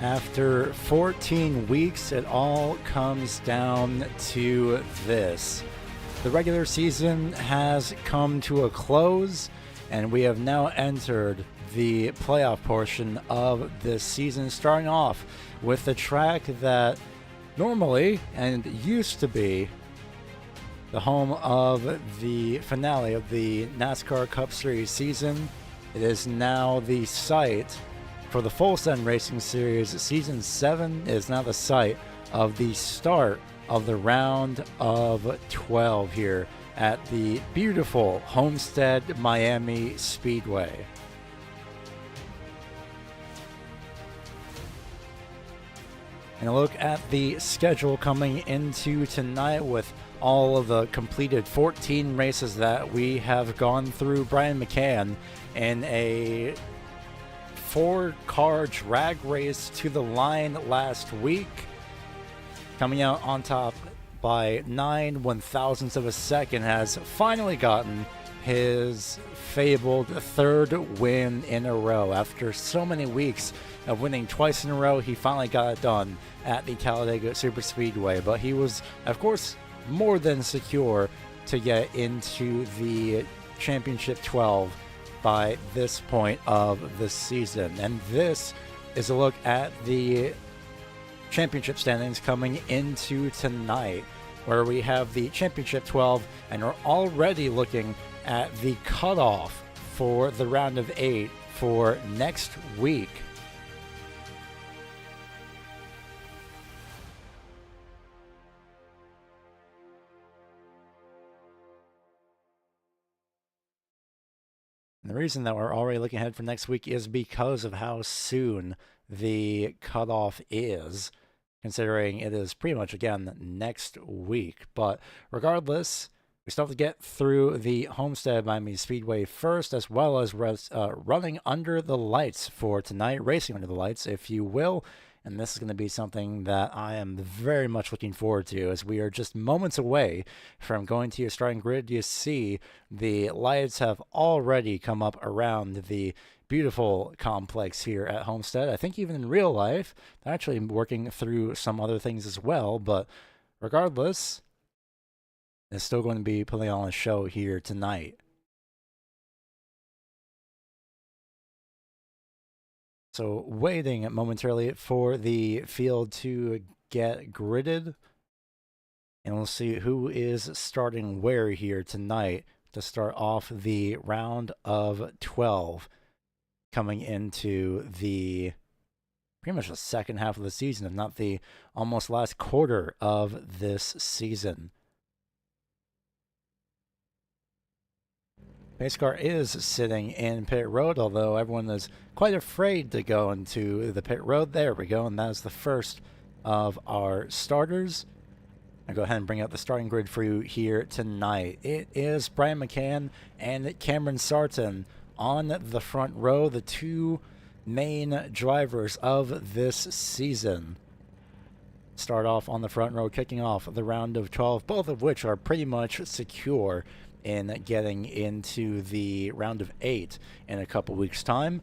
After 14 weeks, it all comes down to this. The regular season has come to a close, and we have now entered the playoff portion of this season, starting off with the track that normally and used to be the home of the finale of the NASCAR Cup Series season. It is now the site for the Full Send Racing Series. Season 7 is now the site of the start of the round of 12 here at the beautiful Homestead Miami Speedway. And a look at the schedule coming into tonight with all of the completed 14 races that we have gone through. Brian McCann in a 4-car drag race to the line last week, coming out on top by 9/1000ths of a second, has finally gotten his fabled third win in a row. After so many weeks of winning twice in a row, he finally got it done at the Talladega Superspeedway. But he was, of course, more than secure to get into the Championship 12 by this point of the season. And this is a look at the championship standings coming into tonight, where we have the Championship 12, and we're already looking at the cutoff for the round of 8 for next week. And the reason that we're already looking ahead for next week is because of how soon the cutoff is. considering it is pretty much, again, next week. But regardless, we still have to get through the Homestead Miami Speedway first, as well as running under the lights for tonight, racing under the lights, if you will. And this is going to be something that I am very much looking forward to, as we are just moments away from going to your starting grid. You see the lights have already come up around the beautiful complex here at Homestead. I think even in real life, they're actually working through some other things as well. But regardless, it's still going to be putting on a show here tonight. So waiting momentarily for the field to get gridded. And we'll see who is starting where here tonight to start off the round of 12 coming into the pretty much the second half of the season, if not the almost last quarter of this season. Pace car is sitting in pit road, although everyone is quite afraid to go into the pit road. There we go, and that is the first of our starters. I'll go ahead and bring out the starting grid for you here tonight. It is Brian McCann and Cameron Sarton on the front row, the two main drivers of this season. Start off on the front row, kicking off the round of 12, both of which are pretty much secure in getting into the round of 8 in a couple weeks' time.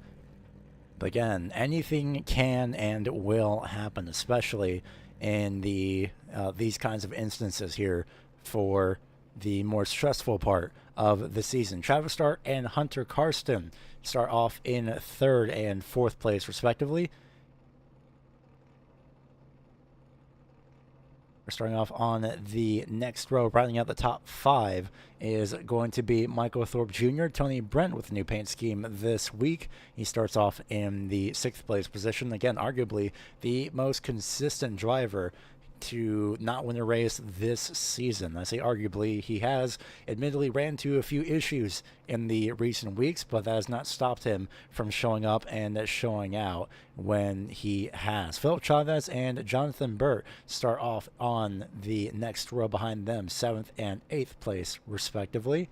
But again, anything can and will happen, especially in the these kinds of instances here for the more stressful part of the season. Travis Stark and Hunter Karsten start off in 3rd and 4th place, respectively. We're starting off on the next row. Rounding out the top 5 is going to be Michael Thorpe Jr., Tony Brent with a new paint scheme this week. He starts off in the 6th place position. Again, arguably the most consistent driver to not win a race this season. I say arguably. He has admittedly ran into a few issues in the recent weeks, but that has not stopped him from showing up and showing out when he has. Philip Chavez and Jonathan Burt start off on the next row behind them, 7th and 8th place respectively.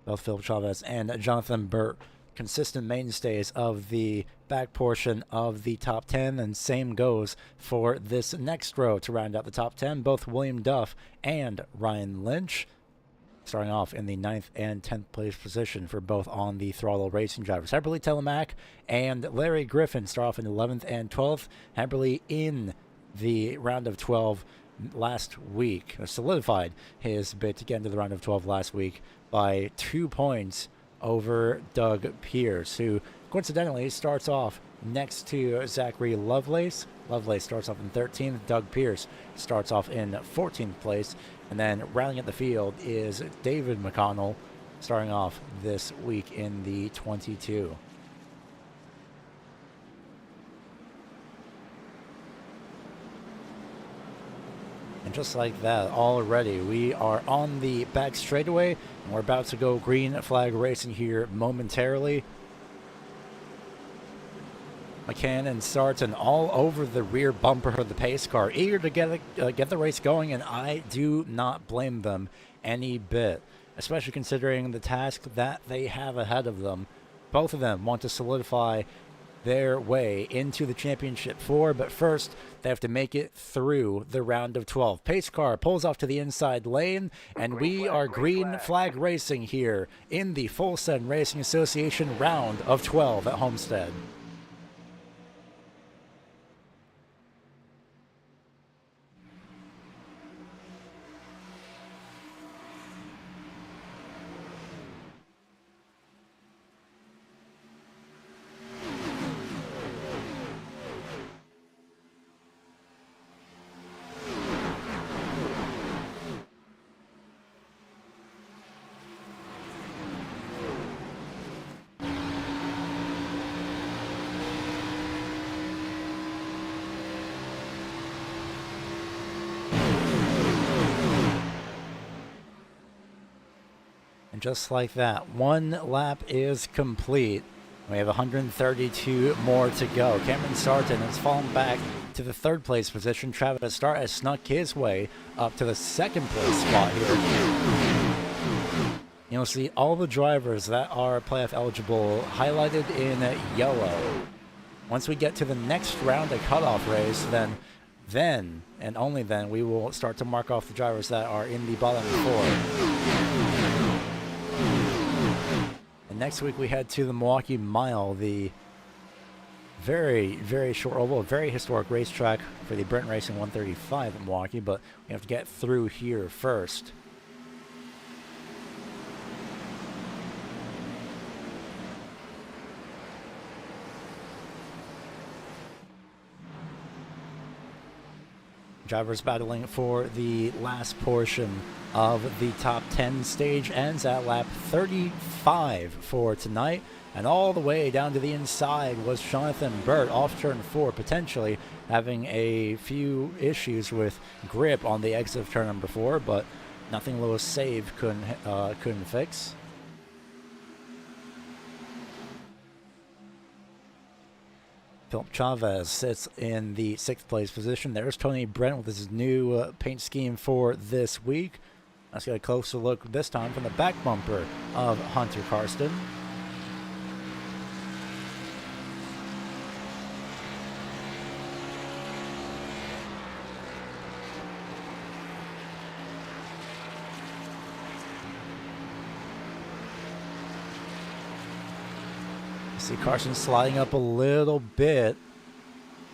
Both Philip Chavez and Jonathan Burt consistent mainstays of the back portion of the top 10, and same goes for this next row to round out the top 10. Both William Duff and Ryan Lynch starting off in the 9th and 10th place position for both on the throttle racing drivers. Heberly Telemack and Larry Griffin start off in 11th and 12th. Heberly in the round of 12 last week, solidified his bid to get into the round of 12 last week by 2 points over Doug Pierce, who coincidentally starts off next to Zachary Lovelace. Lovelace starts off in 13th. Doug Pierce starts off in 14th place. And then rounding out the field is David McConnell, starting off this week in the 22. And just like that, already we are on the back straightaway, and we're about to go green flag racing here momentarily. McCann and Sarton all over the rear bumper of the pace car, eager to get the race going, and I do not blame them any bit, especially considering the task that they have ahead of them. Both of them want to solidify their way into the championship 4, but first they have to make it through the round of 12. Pace car pulls off to the inside lane, and we are green flag racing here in the Full Send Racing Association round of 12 at Homestead. Just like that, one lap is complete. We have 132 more to go. Cameron Sarton has fallen back to the 3rd place position. Travis Start has snuck his way up to the 2nd place spot here. You'll see all the drivers that are playoff eligible highlighted in yellow. Once we get to the next round of cutoff race, then and only then we will start to mark off the drivers that are in the bottom 4. And next week we head to the Milwaukee Mile, the very, very short oval, a very historic racetrack for the Brent Racing 135 in Milwaukee, but we have to get through here first. Drivers battling for the last portion of the top 10 stage ends at lap 35 for tonight. And all the way down to the inside was Jonathan Burt off turn 4, potentially having a few issues with grip on the exit of turn number 4, but nothing Lewis Save couldn't fix. Philip Chavez sits in the 6th place position. There's Tony Brent with his new paint scheme for this week. Let's get a closer look this time from the back bumper of Hunter Karsten. See Carson sliding up a little bit.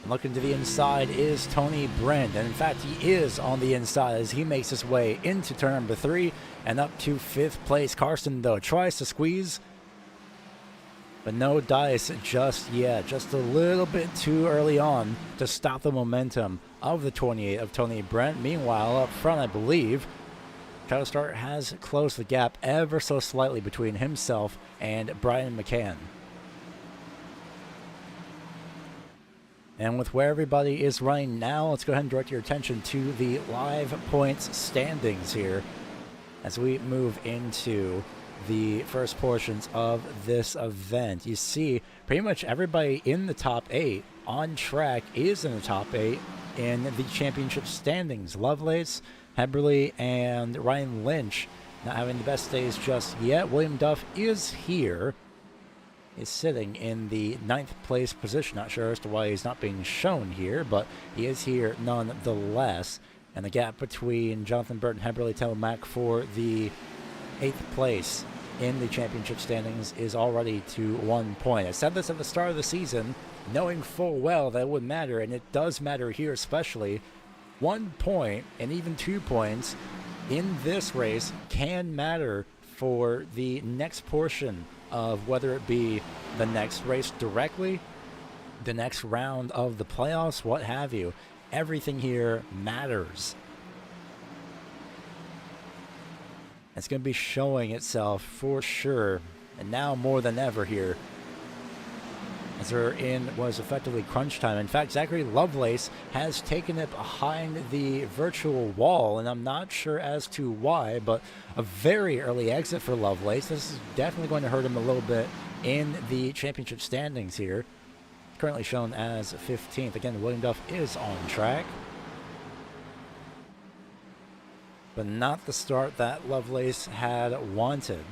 Looking to the inside is Tony Brent. And in fact, he is on the inside as he makes his way into turn number 3 and up to 5th place. Carson, though, tries to squeeze, but no dice just yet. Just a little bit too early on to stop the momentum of the 28 of Tony Brent. Meanwhile, up front, I believe, Travis Start has closed the gap ever so slightly between himself and Brian McCann. And with where everybody is running now, let's go ahead and direct your attention to the live points standings here as we move into the first portions of this event. You see pretty much everybody in the top 8 on track is in the top 8 in the championship standings. Lovelace, Heberly, and Ryan Lynch not having the best days just yet. William Duff is here. Is sitting in the 9th place position. Not sure as to why he's not being shown here, but he is here nonetheless. And the gap between Jonathan Burton and Heberly Telemac for the 8th place in the championship standings is already to 1 point. I said this at the start of the season, knowing full well that it would matter, and it does matter here especially. 1 point and even 2 points in this race can matter for the next portion of whether it be the next race directly, the next round of the playoffs, what have you. Everything here matters. It's going to be showing itself for sure, and now more than ever here, as we're in what is effectively crunch time. In fact, Zachary Lovelace has taken it behind the virtual wall, and I'm not sure as to why, but a very early exit for Lovelace. This is definitely going to hurt him a little bit in the championship standings here. Currently shown as 15th. Again, William Duff is on track, but not the start that Lovelace had wanted.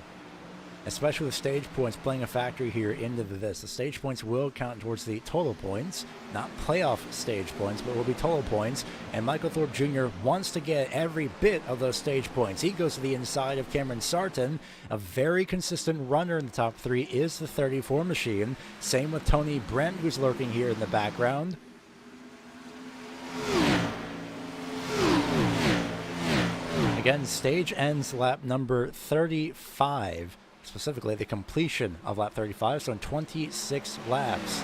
Especially with stage points playing a factor here into this. The stage points will count towards the total points, not playoff stage points, but will be total points. And Michael Thorpe Jr. wants to get every bit of those stage points. He goes to the inside of Cameron Sarton. A very consistent runner in the top 3 is the 34 machine. Same with Tony Brent, who's lurking here in the background. Again, stage ends lap number 35. Specifically the completion of lap 35, so in 26 laps.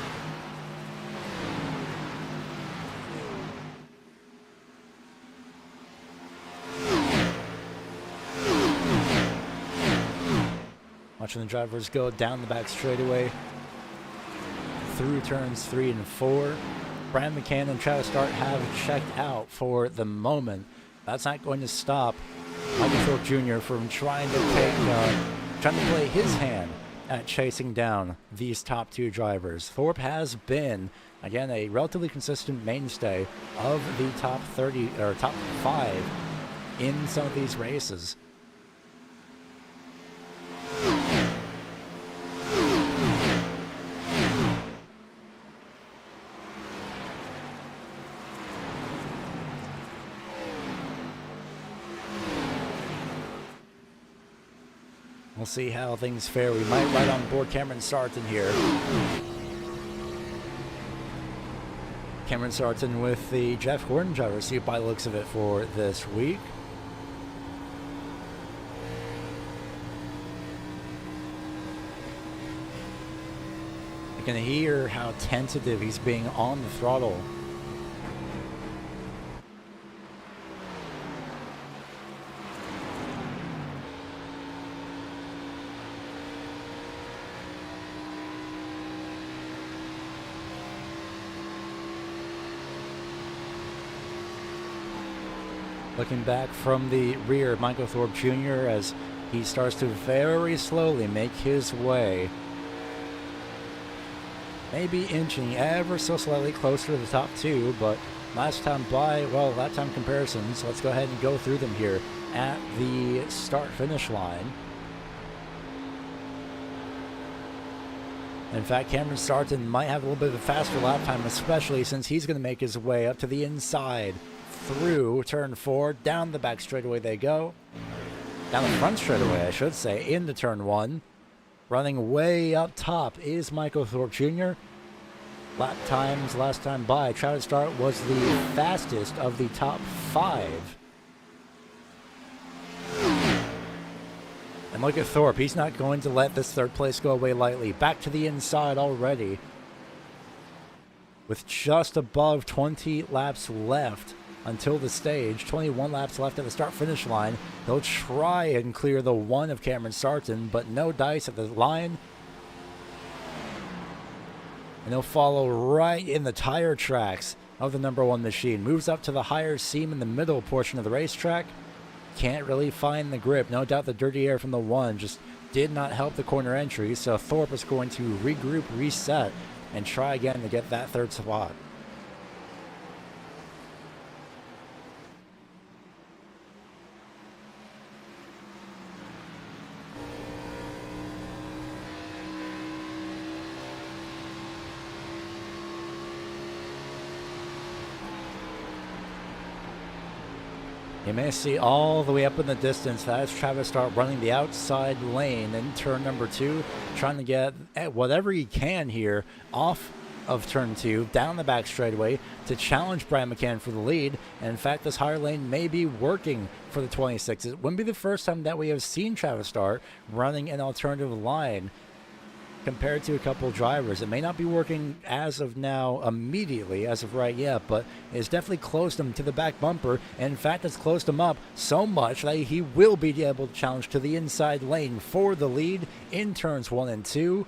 Watching the drivers go down the back straightaway through turns 3 and 4. Brian McCann and Travis Start have checked out for the moment. That's not going to stop Michael Thorpe Jr. from trying to play his hand at chasing down these top 2 drivers. Thorpe has been Again, a relatively consistent mainstay of the top 30 or top 5 in some of these races. We'll see how things fare. We might ride on board Cameron Sarton here. Cameron Sarton with the Jeff Gordon driver seat by the looks of it for this week. You can hear how tentative he's being on the throttle. Looking back from the rear, Michael Thorpe Jr. as he starts to very slowly make his way. Maybe inching ever so slightly closer to the top 2, but last time by, well, lap time comparisons, let's go ahead and go through them here at the start-finish line. In fact, Cameron Sarton might have a little bit of a faster lap time, especially since he's going to make his way up to the inside. Through turn 4, down the back straightaway they go. Down the front straightaway, I should say, into turn 1. Running way up top is Michael Thorpe Jr. Lap times last time by, Travis Start was the fastest of the top 5. And look at Thorpe, he's not going to let this third place go away lightly. Back to the inside already. With just above 20 laps left until the stage, 21 laps left at the start-finish line. He'll try and clear the 1 of Cameron Sarton, but no dice at the line. And he'll follow right in the tire tracks of the number 1 machine. Moves up to the higher seam in the middle portion of the racetrack. Can't really find the grip. No doubt the dirty air from the 1 just did not help the corner entry, so Thorpe is going to regroup, reset, and try again to get that third spot. You may see all the way up in the distance, that is Travis Start running the outside lane in turn number 2, trying to get whatever he can here off of turn 2, down the back straightaway to challenge Brian McCann for the lead. And in fact, this higher lane may be working for the 26. It wouldn't be the first time that we have seen Travis Start running an alternative line compared to a couple drivers. It may not be working as of now immediately, as of right yet, but it's definitely closed him to the back bumper. And in fact, it's closed him up so much that he will be able to challenge to the inside lane for the lead in turns 1 and 2.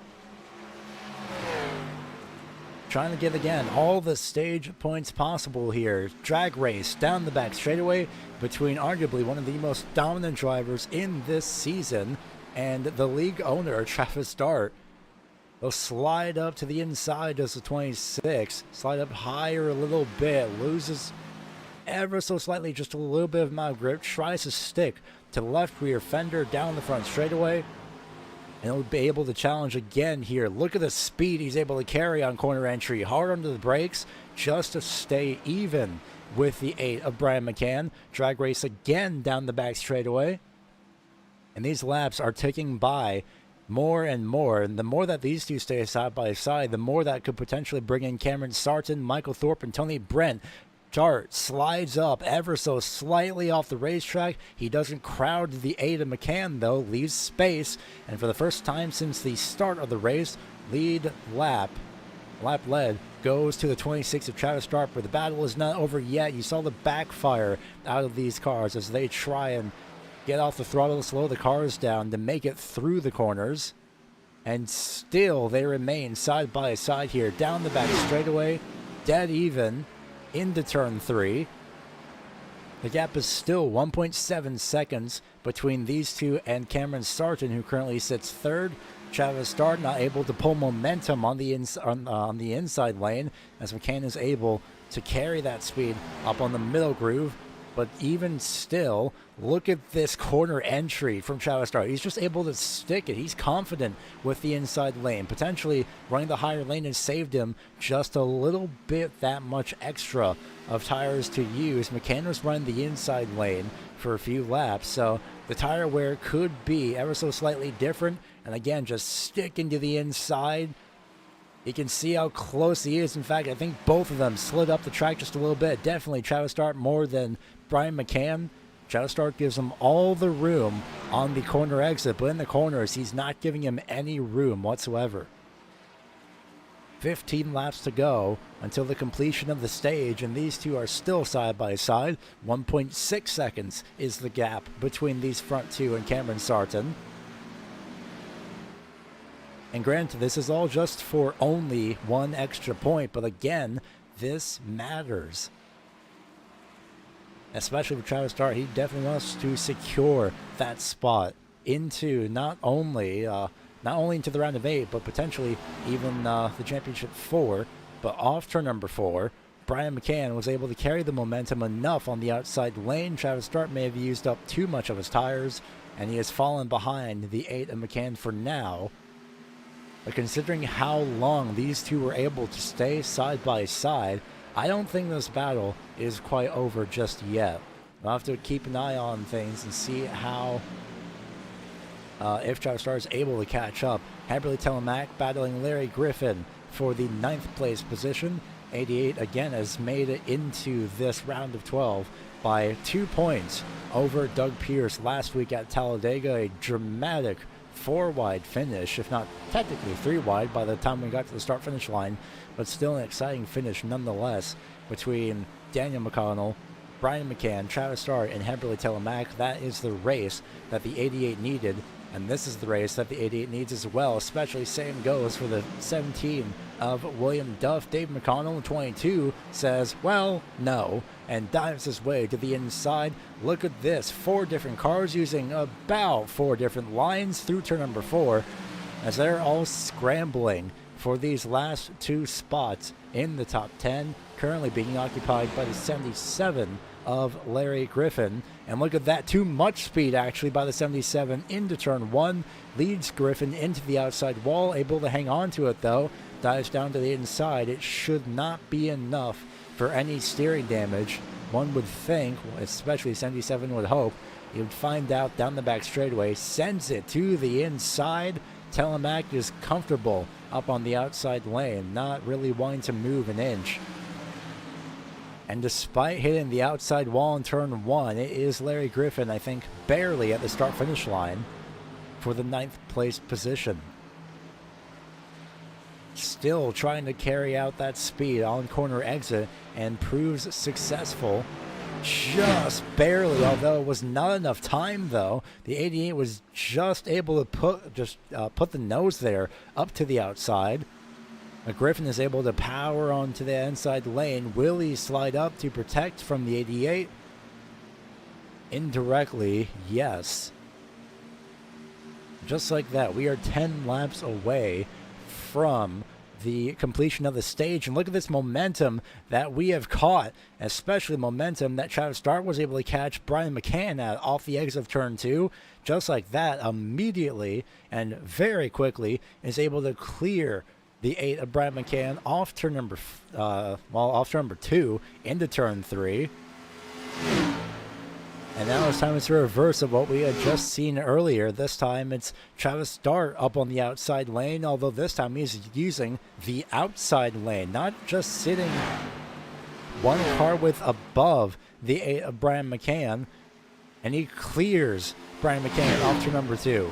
Trying to get, again, all the stage points possible here. Drag race down the back straightaway between arguably one of the most dominant drivers in this season and the league owner, Travis Start. He'll slide up to the inside as the 26, slide up higher a little bit, loses ever so slightly, just a little bit of amount of grip, tries to stick to the left rear fender down the front straightaway, and he'll be able to challenge again here. Look at the speed he's able to carry on corner entry, hard under the brakes, just to stay even with the 8 of Brian McCann. Drag race again down the back straightaway, and these laps are ticking by more and more, and the more that these two stay side by side, the more that could potentially bring in Cameron Sarton, Michael Thorpe, and Tony Brent. Dart slides up ever so slightly off the racetrack. He doesn't crowd the 8 of McCann, though, leaves space, and for the first time since the start of the race, lap led goes to the 26 of Travis Start, but the battle is not over yet. You saw the backfire out of these cars as they try and get off the throttle, slow the cars down to make it through the corners. And still they remain side by side here. Down the back straightaway, dead even into turn 3. The gap is still 1.7 seconds between these two and Cameron Sarton, who currently sits third. Travis Start not able to pull momentum on the inside lane, as McCann is able to carry that speed up on the middle groove. But even still, look at this corner entry from Travis Start. He's just able to stick it. He's confident with the inside lane. Potentially running the higher lane has saved him just a little bit that much extra of tires to use. McCann was running the inside lane for a few laps, so the tire wear could be ever so slightly different. And again, just sticking to the inside. You can see how close he is. In fact, I think both of them slid up the track just a little bit. Definitely Travis Start more than Brian McCann. Travis Start gives him all the room on the corner exit, but in the corners, he's not giving him any room whatsoever. 15 laps to go until the completion of the stage, and these two are still side by side. 1.6 seconds is the gap between these front two and Cameron Sarton. And granted, this is all just for only one extra point, but again, this matters. Especially for Travis Start, he definitely wants to secure that spot into not only into the round of 8, but potentially even the championship 4. But off turn number 4, Brian McCann was able to carry the momentum enough on the outside lane. Travis Start may have used up too much of his tires, and he has fallen behind the 8 of McCann for now. But considering how long these two were able to stay side by side, I don't think this battle is quite over just yet. We'll have to keep an eye on things and see how, if Travis Start is able to catch up. Hamberley Telemac battling Larry Griffin for the 9th place position. 88 again has made it into this round of 12 by 2 points over Doug Pierce last week at Talladega. A dramatic 4-wide finish, if not technically 3-wide by the time we got to the start-finish line, but still an exciting finish nonetheless between Daniel McConnell, Brian McCann, Travis Start, and Hamberley Telemac. That is the race that the 88 needed, and this is the race that the 88 needs as well, especially same goes for the 17 of William Duff. Dave McConnell, 22, says, well, no, and dives his way to the inside. Look at this, 4 different cars using about 4 different lines through turn number 4, as they're all scrambling for these last 2 spots in the top 10, currently being occupied by the 77 of Larry Griffin. And look at that, too much speed actually by the 77 into turn 1, leads Griffin into the outside wall, able to hang on to it though, dives down to the inside. It should not be enough for any steering damage. One would think, especially 77 would hope, he would find out down the back straightaway, sends it to the inside. Telemac is comfortable up on the outside lane, not really wanting to move an inch. And despite hitting the outside wall in turn 1, it is Larry Griffin, I think, barely at the start-finish line for the 9th place position. Still trying to carry out that speed on corner exit and proves successful. Just barely, although it was not enough time though. The 88 was just able to put the nose there up to the outside. Griffin is able to power onto the inside lane. Will he slide up to protect from the 88? Indirectly, yes. Just like that, we are 10 laps away from the completion of the stage, and look at this momentum that we have caught, especially momentum that Travis Start was able to catch Brian McCann at off the exit of turn 2. Just like that, immediately and very quickly is able to clear the 8 of Brian McCann off turn number off turn number 2 into turn 3. And now it's time to reverse of what we had just seen earlier. This time it's Travis Start up on the outside lane, although this time he's using the outside lane, not just sitting one car width above the 8 of Brian McCann, and he clears Brian McCann off turn number 2.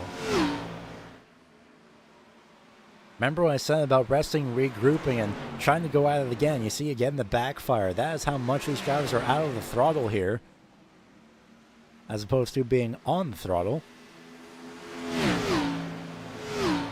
Remember when I said about resting, regrouping, and trying to go at it again? You see again the backfire. That is how much these drivers are out of the throttle here, as opposed to being on the throttle. And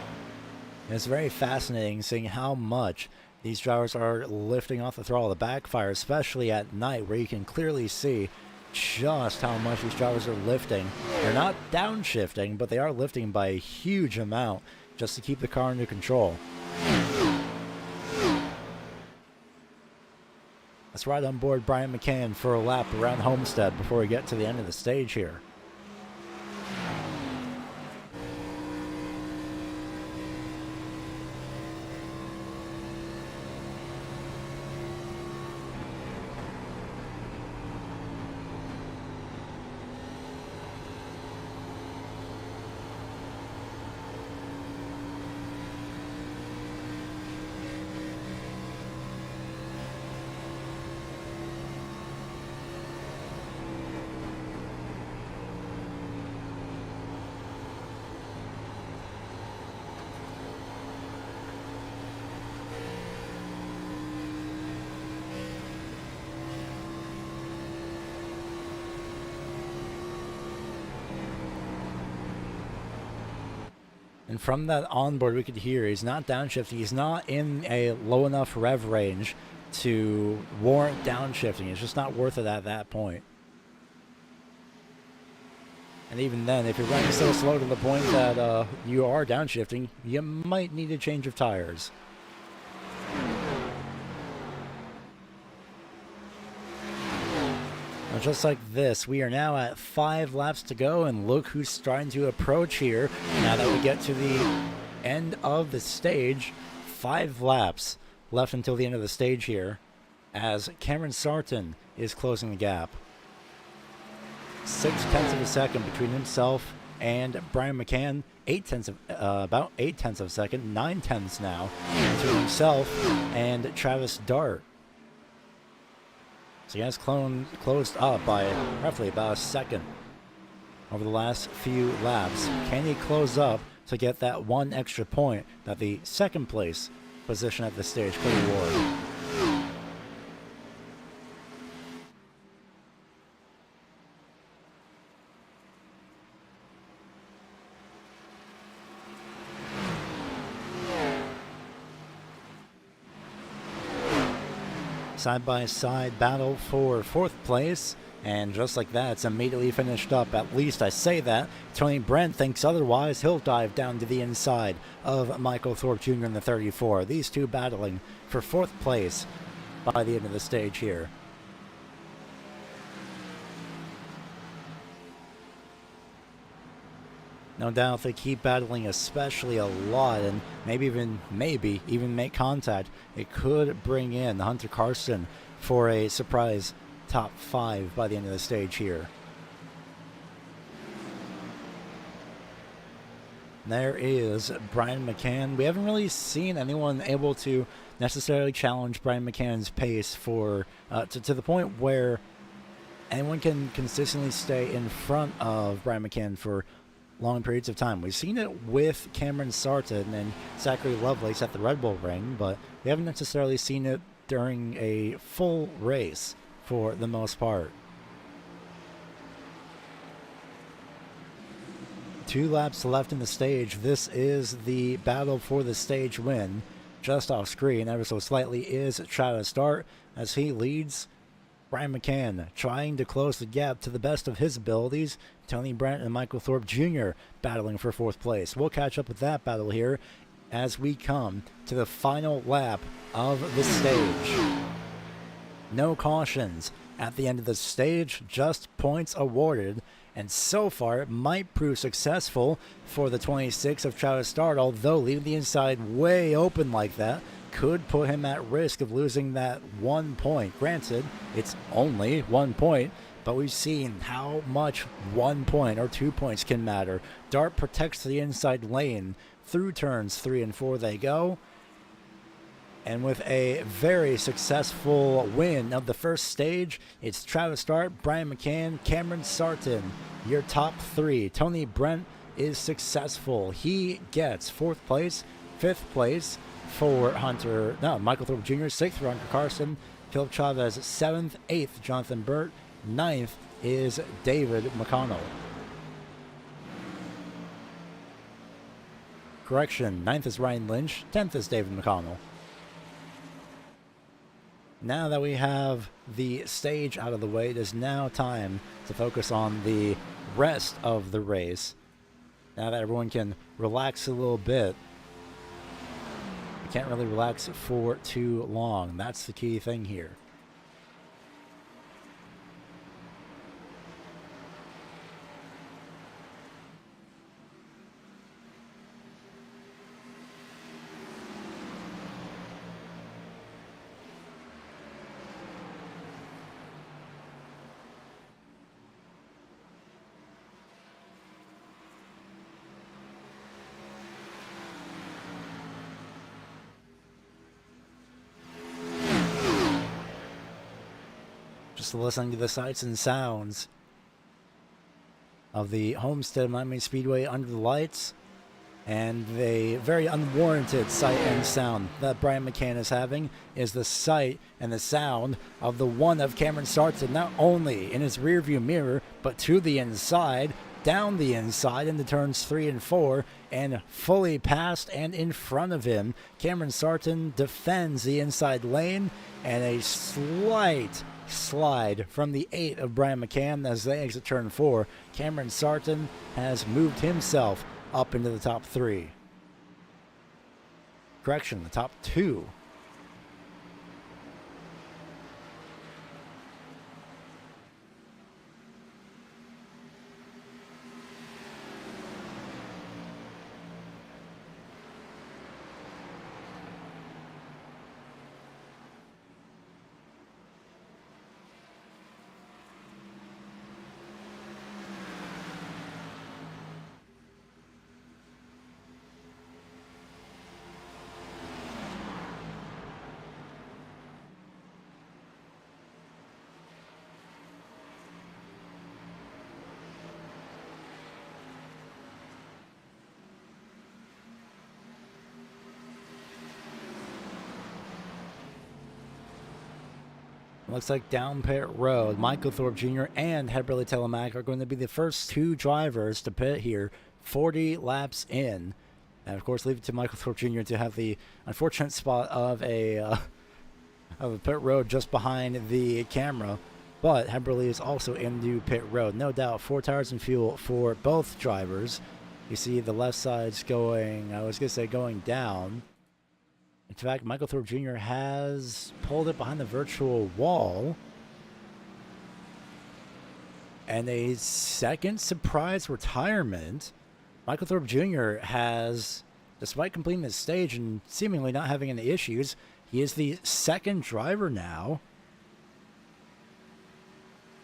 it's very fascinating seeing how much these drivers are lifting off the throttle. The backfire, especially at night, where you can clearly see just how much these drivers are lifting. They're not downshifting, but they are lifting by a huge amount, just to keep the car under control. Let's ride on board Brian McCann for a lap around Homestead before we get to the end of the stage here. And from that onboard, we could hear he's not downshifting. He's not in a low enough rev range to warrant downshifting. It's just not worth it at that point. And even then, if you're running so slow to the point that you are downshifting, you might need a change of tires. Now, just like this, we are now at 5 laps to go, and look who's starting to approach here. Now that we get to the end of the stage, 5 laps left until the end of the stage here, as Cameron Sarton is closing the gap. 0.6 of a second between himself and Brian McCann. About 0.8 of a second, 0.9 now between himself and Travis Dart. So he has closed up by roughly about a second over the last few laps. Can he close up to get that 1 extra point that the second place position at this stage could award? Side-by-side battle for 4th place, and just like that, it's immediately finished up. At least I say that. Tony Brent thinks otherwise. He'll dive down to the inside of Michael Thorpe Jr. in the 34. These two battling for 4th place by the end of the stage here. No doubt they keep battling especially a lot, and maybe even make contact. It could bring in Hunter Carson for a surprise top 5 by the end of the stage here. There is Brian McCann. We haven't really seen anyone able to necessarily challenge Brian McCann's pace for to the point where anyone can consistently stay in front of Brian McCann for long periods of time. We've seen it with Cameron Sarton and Zachary Lovelace at the Red Bull Ring, but we haven't necessarily seen it during a full race for the most part. 2 laps left in the stage. This is the battle for the stage win. Just off screen, ever so slightly, is Travis Dart as he leads. Brian McCann trying to close the gap to the best of his abilities. Tony Brent and Michael Thorpe Jr. battling for 4th place. We'll catch up with that battle here as we come to the final lap of the stage. No cautions at the end of the stage, just points awarded. And so far, it might prove successful for the 26 of Travis Dart, although leaving the inside way open like that could put him at risk of losing that 1 point. Granted, it's only 1 point, but we've seen how much 1 point or 2 points can matter. Dart protects the inside lane. Through turns 3 and 4 they go. And with a very successful win of the first stage, it's Travis Dart, Brian McCann, Cameron Sarton, your top 3. Tony Brent is successful. He gets 4th place, 5th place for Michael Thorpe Jr., 6th for Hunter Carson, Philip Chavez 7th, 8th Jonathan Burt, 9th is David McConnell. Correction, 9th is Ryan Lynch, 10th is David McConnell. Now that we have the stage out of the way, it is now time to focus on the rest of the race. Now that everyone can relax a little bit You can't really relax for too long. That's the key thing here. Just listening to the sights and sounds of the Homestead Miami Speedway under the lights, and the very unwarranted sight and sound that Brian McCann is having is the sight and the sound of the one of Cameron Sarton, not only in his rearview mirror, but to the inside, down the inside into turns 3 and 4, and fully past and in front of him. Cameron Sarton defends the inside lane, and a slight slide from the 8 of Brian McCann as they exit turn 4. Cameron Sarton has moved himself up into the top 3. Correction, the top 2. Looks like down pit road, Michael Thorpe Jr. and Heberly Telemac are going to be the first 2 drivers to pit here, 40 laps in. And of course, leave it to Michael Thorpe Jr. to have the unfortunate spot of a pit road just behind the camera. But Heberly is also into pit road. No doubt, 4 tires and fuel for both drivers. You see the left side's going, I was going to say going down. In fact, Michael Thorpe Jr. has pulled it behind the virtual wall. And a second surprise retirement. Michael Thorpe Jr. has, despite completing this stage and seemingly not having any issues, he is the second driver now.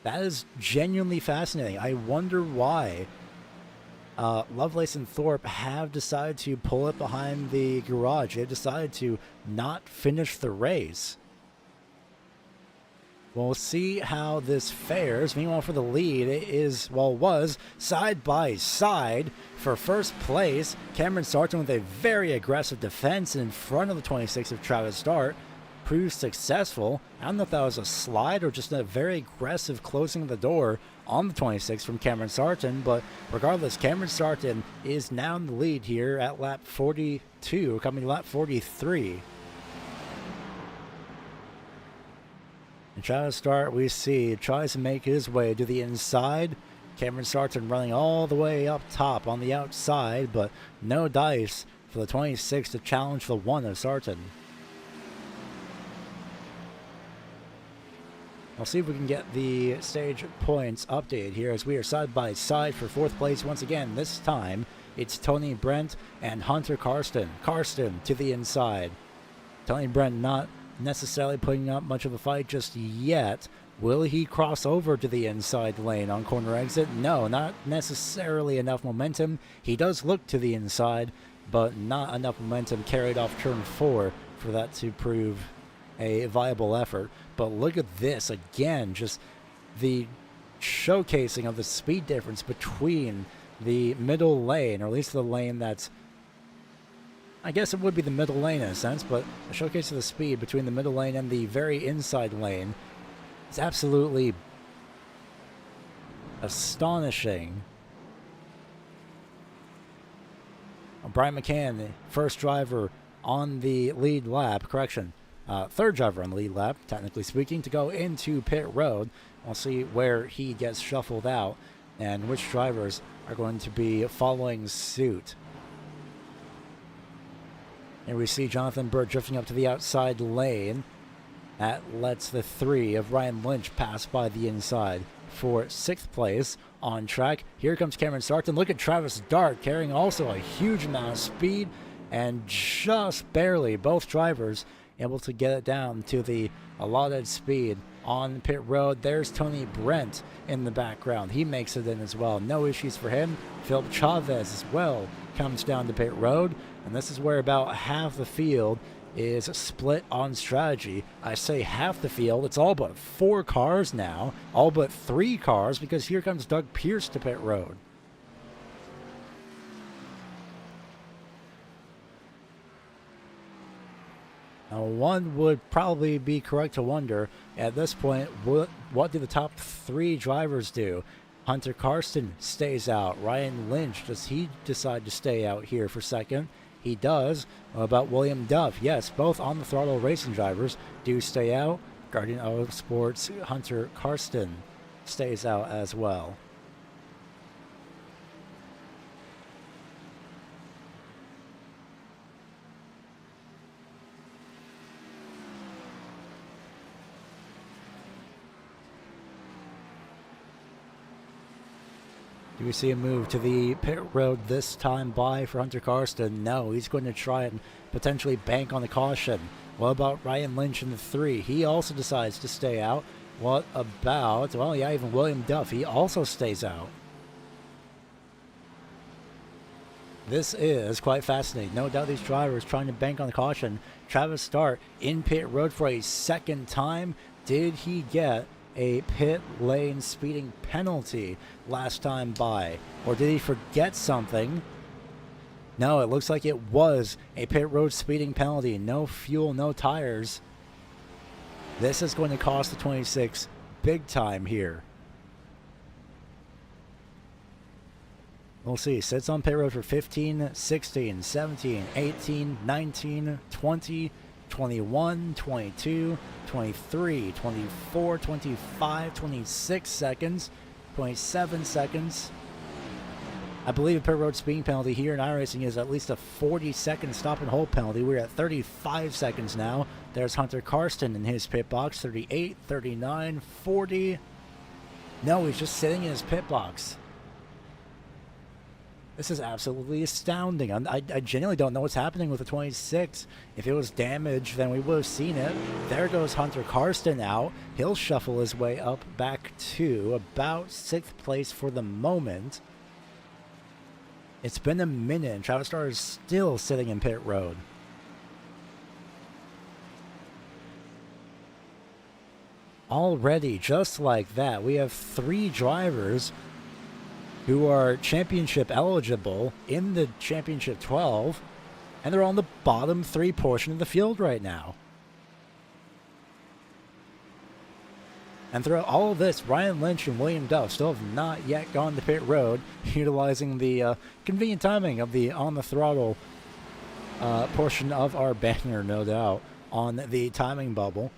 That is genuinely fascinating. I wonder why Lovelace and Thorpe have decided to pull it behind the garage. They've decided to not finish the race. We'll see how this fares. Meanwhile, for the lead, it is, well, was side by side for first place. Cameron Sarton with a very aggressive defense in front of the 26 of Travis Start. Proved successful. I don't know if that was a slide or just a very aggressive closing of the door on the 26 from Cameron Sarton, but regardless, Cameron Sarton is now in the lead here at lap 42, coming to lap 43. And Travis Start, we see, tries to make his way to the inside. Cameron Sarton running all the way up top on the outside, but no dice for the 26 to challenge the 1 of Sarton. I'll see if we can get the stage points updated here as we are side by side for 4th place once again. This time, it's Tony Brent and Hunter Karsten. Karsten to the inside. Tony Brent not necessarily putting up much of a fight just yet. Will he cross over to the inside lane on corner exit? No, not necessarily enough momentum. He does look to the inside, but not enough momentum carried off turn 4 for that to prove a viable effort. But look at this again, just the showcasing of the speed difference between the middle lane, or at least the lane that's, I guess it would be the middle lane in a sense, but a showcase of the speed between the middle lane and the very inside lane is absolutely astonishing. Brian McCann, first driver on the lead lap, third driver on the lead lap, technically speaking, to go into pit road. We'll see where he gets shuffled out and which drivers are going to be following suit. And we see Jonathan Bird drifting up to the outside lane. That lets the 3 of Ryan Lynch pass by the inside for 6th place on track. Here comes Cameron Sarton. Look at Travis Dart carrying also a huge amount of speed, and just barely both drivers able to get it down to the allotted speed on pit road. There's Tony Brent in the background. He makes it in as well. No issues for him. Philip Chavez as well comes down to pit road, and this is where about half the field is split on strategy. I say half the field, it's all but 4 cars now, all but 3 cars, because here comes Doug Pierce to pit road. Now, one would probably be correct to wonder at this point, what do the top 3 drivers do? Hunter Karsten stays out. Ryan Lynch, does he decide to stay out here for second? He does. What about William Duff? Yes, both on the throttle racing drivers do stay out. Guardian Auto Sports Hunter Karsten stays out as well. Do we see a move to the pit road this time by for Hunter Karsten? No, he's going to try and potentially bank on the caution. What about Ryan Lynch in the 3? He also decides to stay out. What about, well, yeah, even William Duff, he also stays out. This is quite fascinating. No doubt these drivers trying to bank on the caution. Travis Dart in pit road for a second time. Did he get a pit lane speeding penalty last time by, or did he forget something? No, it looks like it was a pit road speeding penalty. No fuel, no tires. This is going to cost the 26 big time here. We'll see. Sits on pit road for 15, 16, 17, 18, 19, 20, 21, 22, 23, 24, 25, 26 seconds, 27 seconds. I believe a pit road speeding penalty here in iRacing is at least a 40-second stop and hold penalty. We're at 35 seconds now. There's Hunter Karsten in his pit box. 38, 39, 40. No, he's just sitting in his pit box. This is absolutely astounding. I genuinely don't know what's happening with the 26. If it was damaged, then we would have seen it. There goes Hunter Karsten out. He'll shuffle his way up back to about 6th place for the moment. It's been a minute, and Travis Dart is still sitting in pit road. Already, just like that, we have 3 drivers who are championship eligible in the championship 12, and they're on the bottom 3 portion of the field right now. And throughout all of this, Ryan Lynch and William Duff still have not yet gone to pit road, utilizing the convenient timing of the on the throttle portion of our banner, no doubt, on the timing bubble.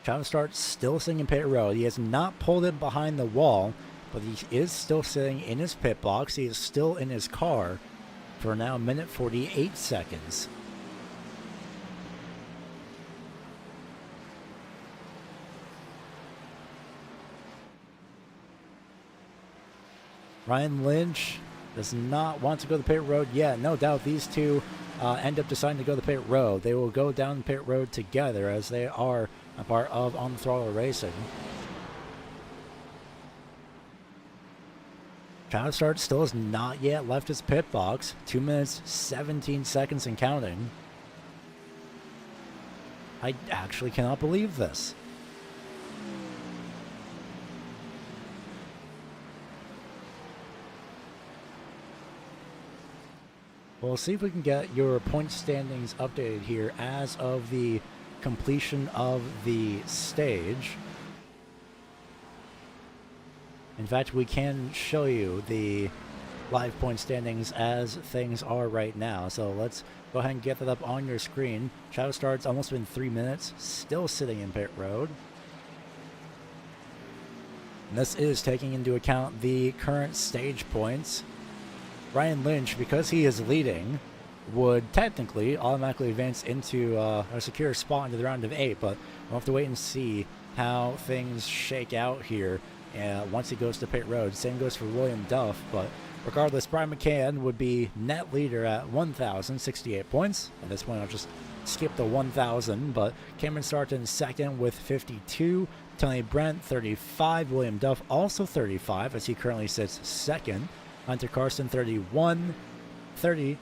Travis Dart still sitting in pit road. He has not pulled it behind the wall, but he is still sitting in his pit box. He is still in his car for now 1:48 seconds. Ryan Lynch does not want to go to the pit road yet. No doubt these two end up deciding to go to the pit road. They will go down the pit road together as they are a part of On the Throttle Racing. Travis Dart still has not yet left his pit box. 2 minutes, 17 seconds and counting. I actually cannot believe this. We'll see if we can get your point standings updated here as of the completion of the stage. In fact, we can show you the live point standings as things are right now. So let's go ahead and get that up on your screen. Travis Dart's almost been 3 minutes, still sitting in pit road. And this is taking into account the current stage points. Ryan Lynch, because he is leading, would technically automatically advance into a secure spot into the round of 8, but we'll have to wait and see how things shake out here once he goes to pit road. Same goes for William Duff, but regardless, Brian McCann would be net leader at 1,068 points. At this point, I'll just skip the 1,000, but Cameron Sarton second with 52, Tony Brent 35, William Duff also 35 as he currently sits second, Hunter Carson 31, 30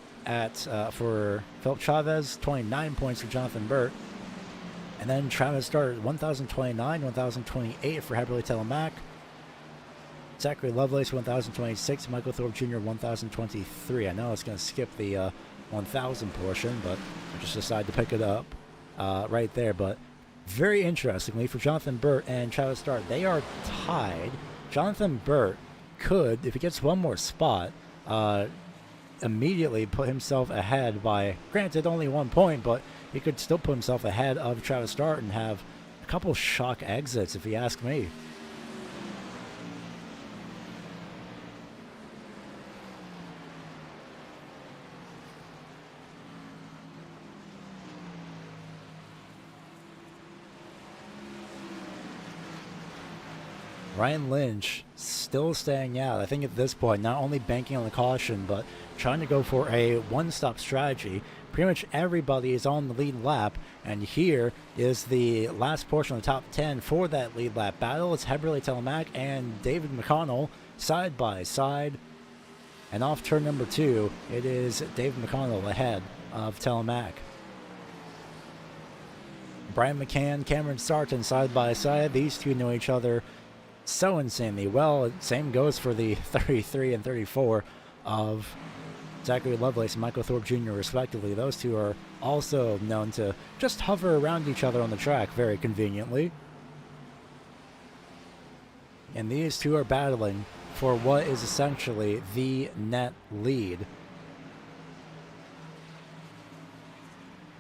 for Philip Chavez, 29 points for Jonathan Burt, and then Travis started 1,029, 1,028 for Heberly Telemac, Zachary Lovelace 1,026, Michael Thorpe Jr. 1,023. I know I was going to skip the 1,000 portion, but I just decided to pick it up right there. But very interestingly, for Jonathan Burt and Travis Start, they are tied. Jonathan Burt could, if he gets one more spot, immediately put himself ahead by, granted, only 1 point, but he could still put himself ahead of Travis Start and have a couple shock exits, if you ask me. Ryan Lynch still staying out. I think at this point, not only banking on the caution, but trying to go for a one-stop strategy. Pretty much everybody is on the lead lap, and here is the last portion of the top 10 for that lead lap battle. It's Heberly Telemac and David McConnell side by side. And off turn number 2, it is David McConnell ahead of Telemac. Brian McCann, Cameron Sarton side by side. These two know each other so insanely well. Same goes for the 33 and 34 of Zachary Lovelace and Michael Thorpe Jr. respectively. Those two are also known to just hover around each other on the track very conveniently. And these two are battling for what is essentially the net lead,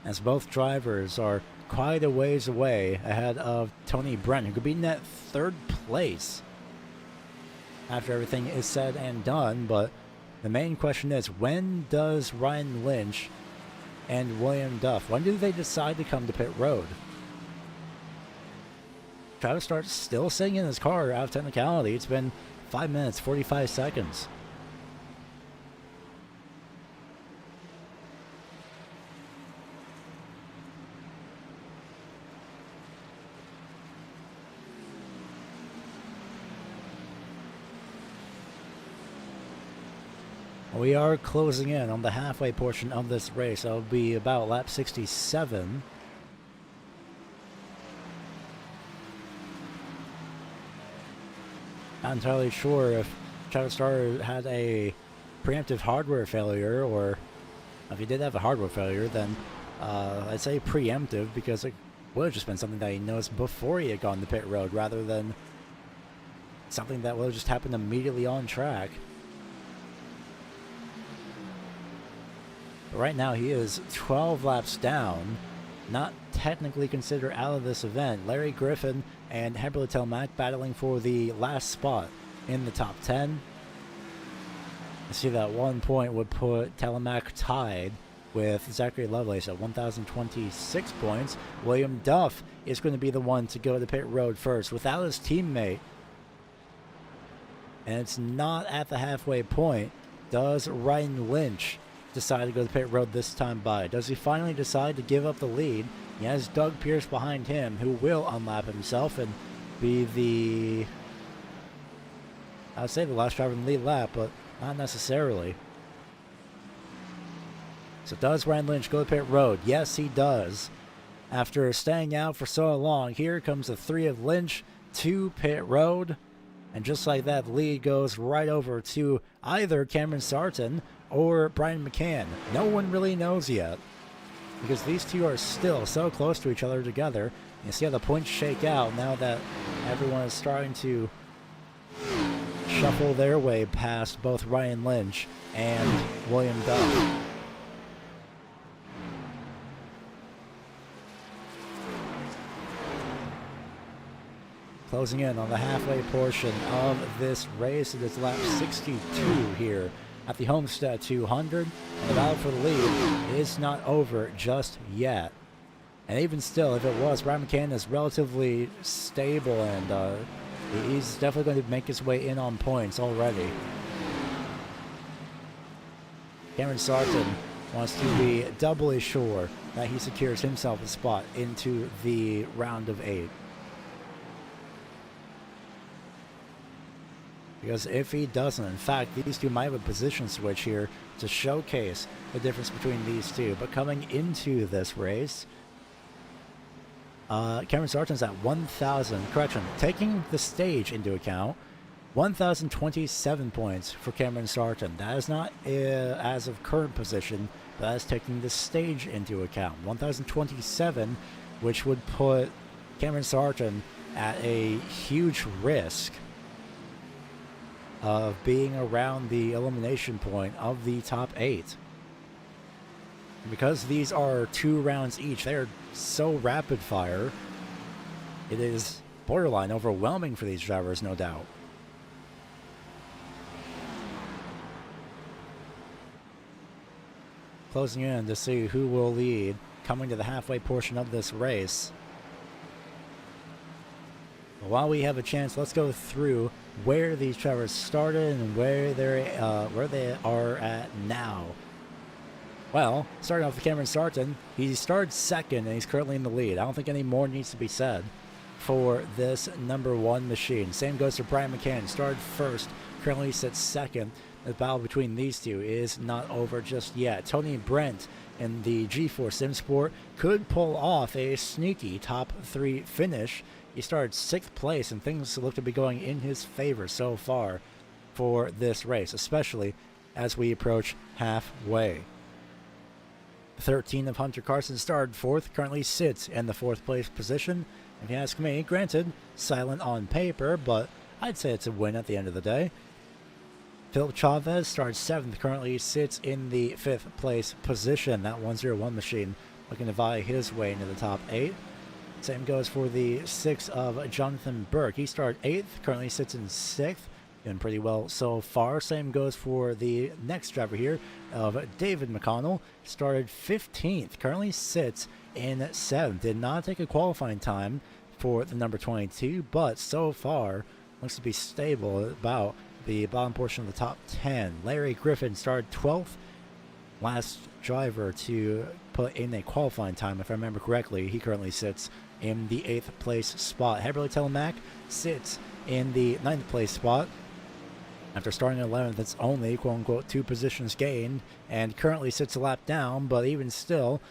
as both drivers are quite a ways away ahead of Tony Brent, who could be net third place after everything is said and done. But the main question is, when does Ryan Lynch and William Duff, when do they decide to come to pit road? Travis Start's still sitting in his car out of technicality. It's been 5 minutes, 45 seconds. We are closing in on the halfway portion of this race. That'll be about lap 67. Not entirely sure if Travis Starter had a preemptive hardware failure, or if he did have a hardware failure, then I'd say preemptive, because it would have just been something that he noticed before he had gone to pit road, rather than something that would have just happened immediately on track. But right now he is 12 laps down, not technically considered out of this event. Larry Griffin and Heberly Telemac battling for the last spot in the top 10. I see that 1 point would put Telemac tied with Zachary Lovelace at 1,026 points. William Duff is going to be the one to go to pit road first without his teammate. And it's not at the halfway point. Does Ryan Lynch decide to go to pit road this time by? Does he finally decide to give up the lead? He has Doug Pierce behind him, who will unlap himself and be the, I would say, the last driver in the lead lap, but not necessarily. So does Ryan Lynch go to pit road? Yes, he does. After staying out for so long, here comes the 3 of Lynch to pit road. And just like that, the lead goes right over to either Cameron Sarton or Brian McCann. No one really knows yet, because these two are still so close to each other together. You see how the points shake out now that everyone is starting to shuffle their way past both Ryan Lynch and William Duff. Closing in on the halfway portion of this race. It is lap 62 here at the Homestead 200. The battle for the lead is not over just yet. And even still, if it was, Brian McCann is relatively stable, and he's definitely going to make his way in on points already. Cameron Sarton wants to be doubly sure that he secures himself a spot into the round of 8. Because if he doesn't, in fact, these two might have a position switch here to showcase the difference between these two. But coming into this race, Cameron Sarton's at 1,000, correction, taking the stage into account, 1,027 points for Cameron Sarton. That is not as of current position, but that is taking the stage into account. 1,027, which would put Cameron Sarton at a huge risk of being around the elimination point of the top 8. Because these are 2 rounds each, they're so rapid fire, it is borderline overwhelming for these drivers, no doubt. Closing in to see who will lead, coming to the halfway portion of this race. But while we have a chance, let's go through where these drivers started and where they are at now. Well, starting off with Cameron Sarton, he started second and he's currently in the lead. I don't think any more needs to be said for this number 1 machine. Same goes for Brian McCann. Started first, currently sits second. The battle between these two is not over just yet. Tony Brent in the G4 Sim Sport could pull off a sneaky top 3 finish. He started 6th place, and things look to be going in his favor so far for this race, especially as we approach halfway. 13 of Hunter Carson started 4th, currently sits in the 4th place position. If you ask me, granted, silent on paper, but I'd say it's a win at the end of the day. Philip Chavez started 7th, currently sits in the 5th place position. That 101 machine looking to vie his way into the top 8. Same goes for the 6 of Jonathan Burke. He started 8th, currently sits in 6th. Doing pretty well so far. Same goes for the next driver here of David McConnell. Started 15th, currently sits in 7th. Did not take a qualifying time for the number 22, but so far looks to be stable about the bottom portion of the top 10. Larry Griffin started 12th. Last driver to put in a qualifying time, if I remember correctly. He currently sits in the 8th place spot. Heberly Telemac sits in the 9th place spot. After starting 11th, it's only, quote-unquote, 2 positions gained, and currently sits a lap down, but even still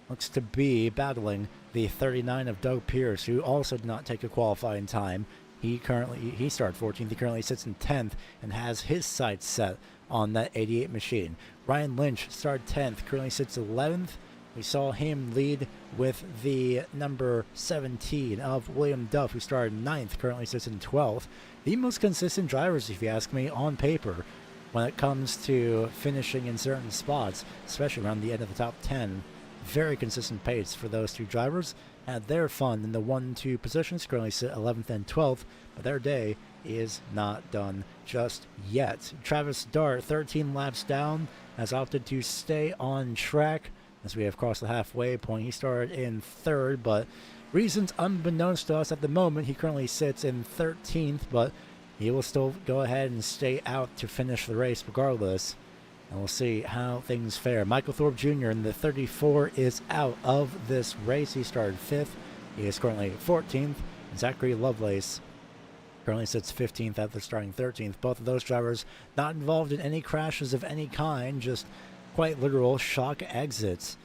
looks to be battling the 39 of Doug Pierce, who also did not take a qualifying time. He started 14th, he currently sits in 10th, and has his sights set on that 88 machine. Ryan Lynch started 10th, currently sits 11th. We saw him lead with the number 17 of William Duff, who started 9th, currently sits in 12th. The most consistent drivers, if you ask me, on paper when it comes to finishing in certain spots, especially around the end of the top 10. Very consistent pace for those 2 drivers. Had their fun in the 1-2 positions, currently sit 11th and 12th, but their day is not done just yet. Travis Dart, 13 laps down, has opted to stay on track as we have crossed the halfway point. He started in 3rd, but reasons unbeknownst to us at the moment, he currently sits in 13th, but he will still go ahead and stay out to finish the race regardless. And we'll see how things fare. Michael Thorpe Jr. in the 34 is out of this race. He started 5th. He is currently 14th. And Zachary Lovelace currently sits 15th after starting 13th. Both of those drivers not involved in any crashes of any kind, just quite literal shock exits,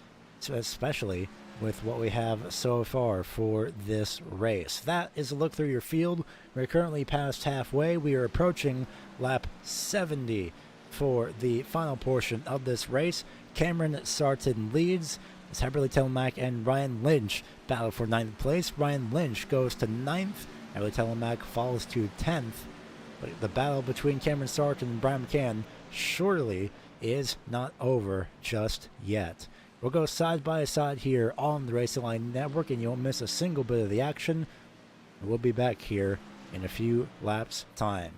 especially with what we have so far for this race. That is a look through your field. We're currently past halfway. We are approaching lap 70 for the final portion of this race. Cameron Sarton leads as Heberly Telemac and Ryan Lynch battle for 9th place. Ryan Lynch goes to 9th. Heberly Telemac falls to 10th. But the battle between Cameron Sarton and Brian McCann surely is not over just yet. We'll go side by side here on the Racing Line Network, and you won't miss a single bit of the action. We'll be back here in a few laps' time.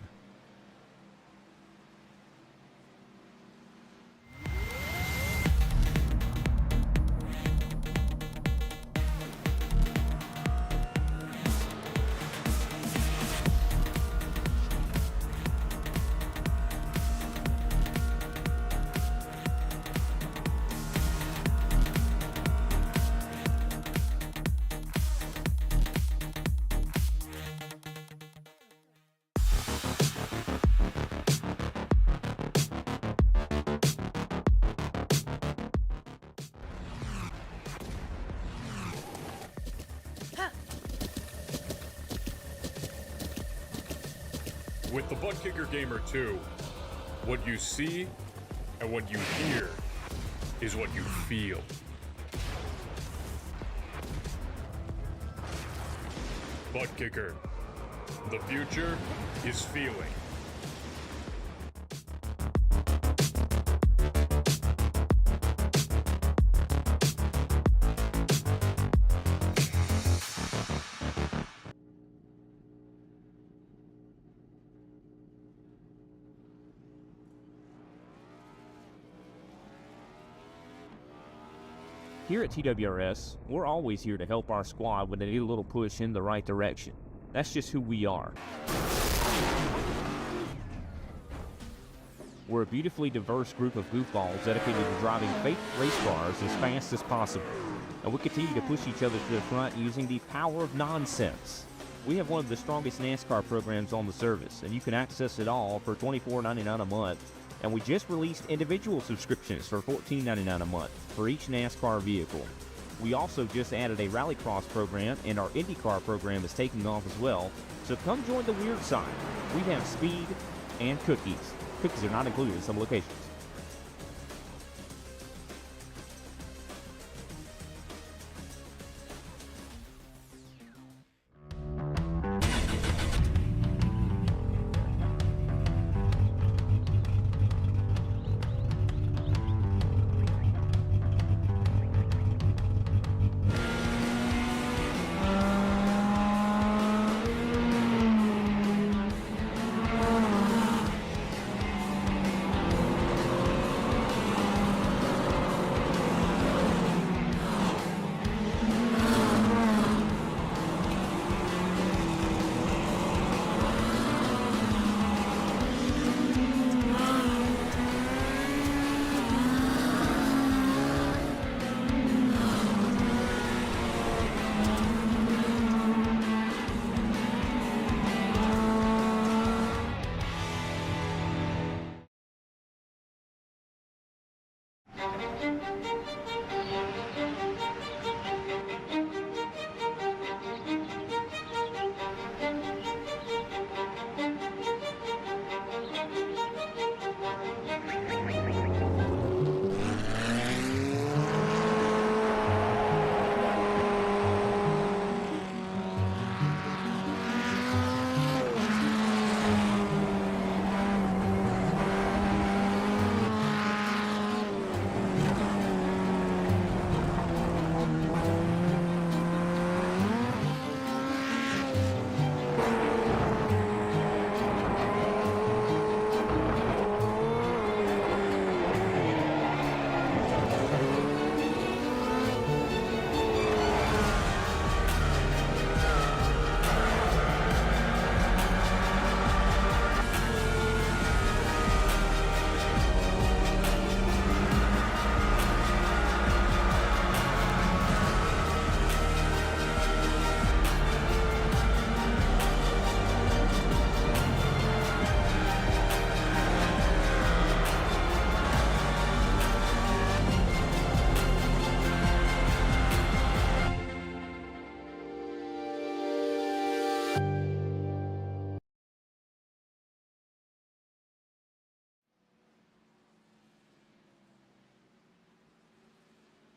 With the Butt Kicker Gamer 2, what you see and what you hear is what you feel. Butt Kicker. The future is feeling. Here at TWRS, we're always here to help our squad when they need a little push in the right direction. That's just who we are. We're a beautifully diverse group of goofballs dedicated to driving fake race cars as fast as possible. And we continue to push each other to the front using the power of nonsense. We have one of the strongest NASCAR programs on the service, and you can access it all for $24.99 a month. And we just released individual subscriptions for $14.99 a month for each NASCAR vehicle. We also just added a Rallycross program, and our IndyCar program is taking off as well. So come join the weird side. We have speed and cookies. Cookies are not included in some locations.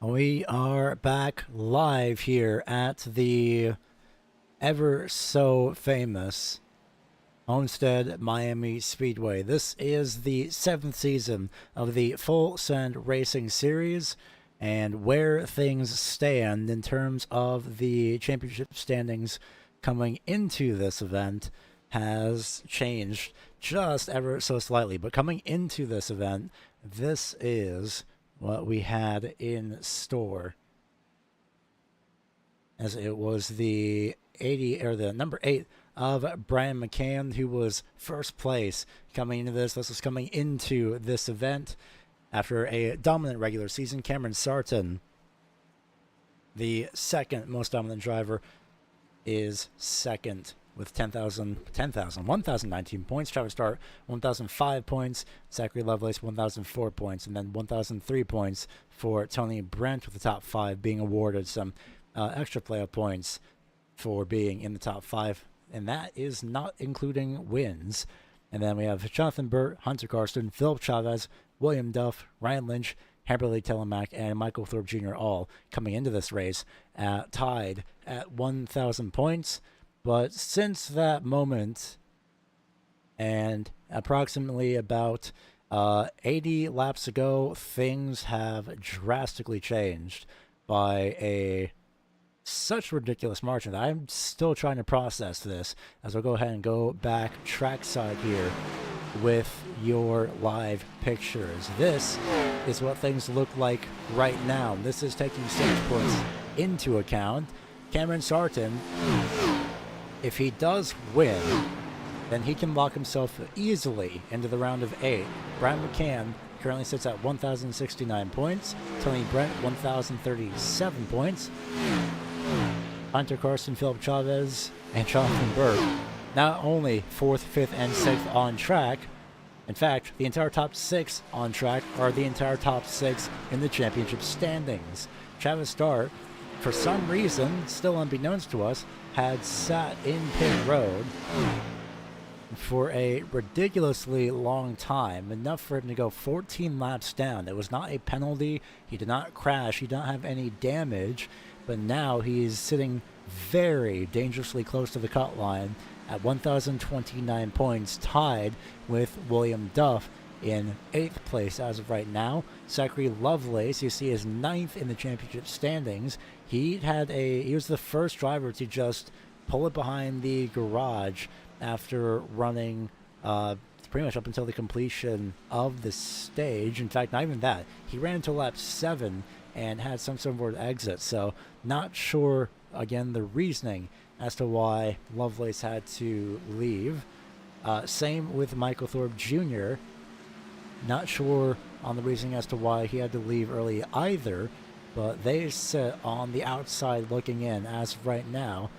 We are back live here at the ever so famous Homestead Miami Speedway. This is the 7th season of the Full Send Racing Series, and where things stand in terms of the championship standings coming into this event has changed just ever so slightly. But coming into this event, this is what we had in store, as it was the number 8 of Brian McCann, who was first place coming into this. This was coming into this event after a dominant regular season. Cameron Sarton, the second most dominant driver, is second with 1,019 points. Travis Start, 1,005 points. Zachary Lovelace, 1,004 points. And then 1,003 points for Tony Brent, with the top 5 being awarded some extra playoff points for being in the top 5 and that is not including wins. And then we have Jonathan Burt, Hunter Carson, Philip Chavez, William Duff, Ryan Lynch, Hamberley Telemack, and Michael Thorpe Jr. all coming into this race tied at 1,000 points. But since that moment, and approximately about 80 laps ago, things have drastically changed by such ridiculous margin. I'm still trying to process this, as I'll go ahead and go back trackside here with your live pictures. This is what things look like right now. This is taking stage points into account. Cameron Sarton, if he does win, then he can lock himself easily into the round of 8. Brian McCann currently sits at 1,069 points. Tony Brent, 1,037 points. Hunter Carson, Philip Chavez, and Jonathan Burt not only 4th, 5th, and 6th on track. In fact, the entire top 6 on track are the entire top 6 in the championship standings. Travis Start, for some reason, still unbeknownst to us, had sat in pit road for a ridiculously long time, enough for him to go 14 laps down. It was not a penalty. He did not crash. He did not have any damage, but now he's sitting very dangerously close to the cut line at 1,029 points, tied with William Duff in 8th place as of right now. Zachary Lovelace, you see, is 9th in the championship standings. He was the first driver to just pull it behind the garage after running pretty much up until the completion of the stage. In fact, not even that. He ran until lap 7 and had some sort of exit. So not sure, again, the reasoning as to why Lovelace had to leave. Same with Michael Thorpe Jr. Not sure on the reasoning as to why he had to leave early either, but they sit on the outside looking in as of right now.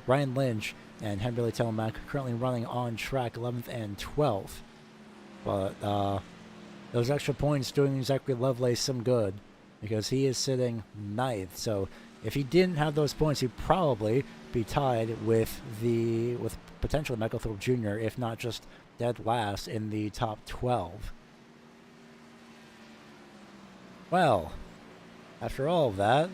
Ryan Lynch and Hamberley Telemack currently running on track 11th and 12th. But those extra points doing Zachary Lovelace some good, because he is sitting 9th. So if he didn't have those points, he'd probably be tied with potentially Michael Thorpe Jr., if not just dead last in the top 12. Well, after all of that,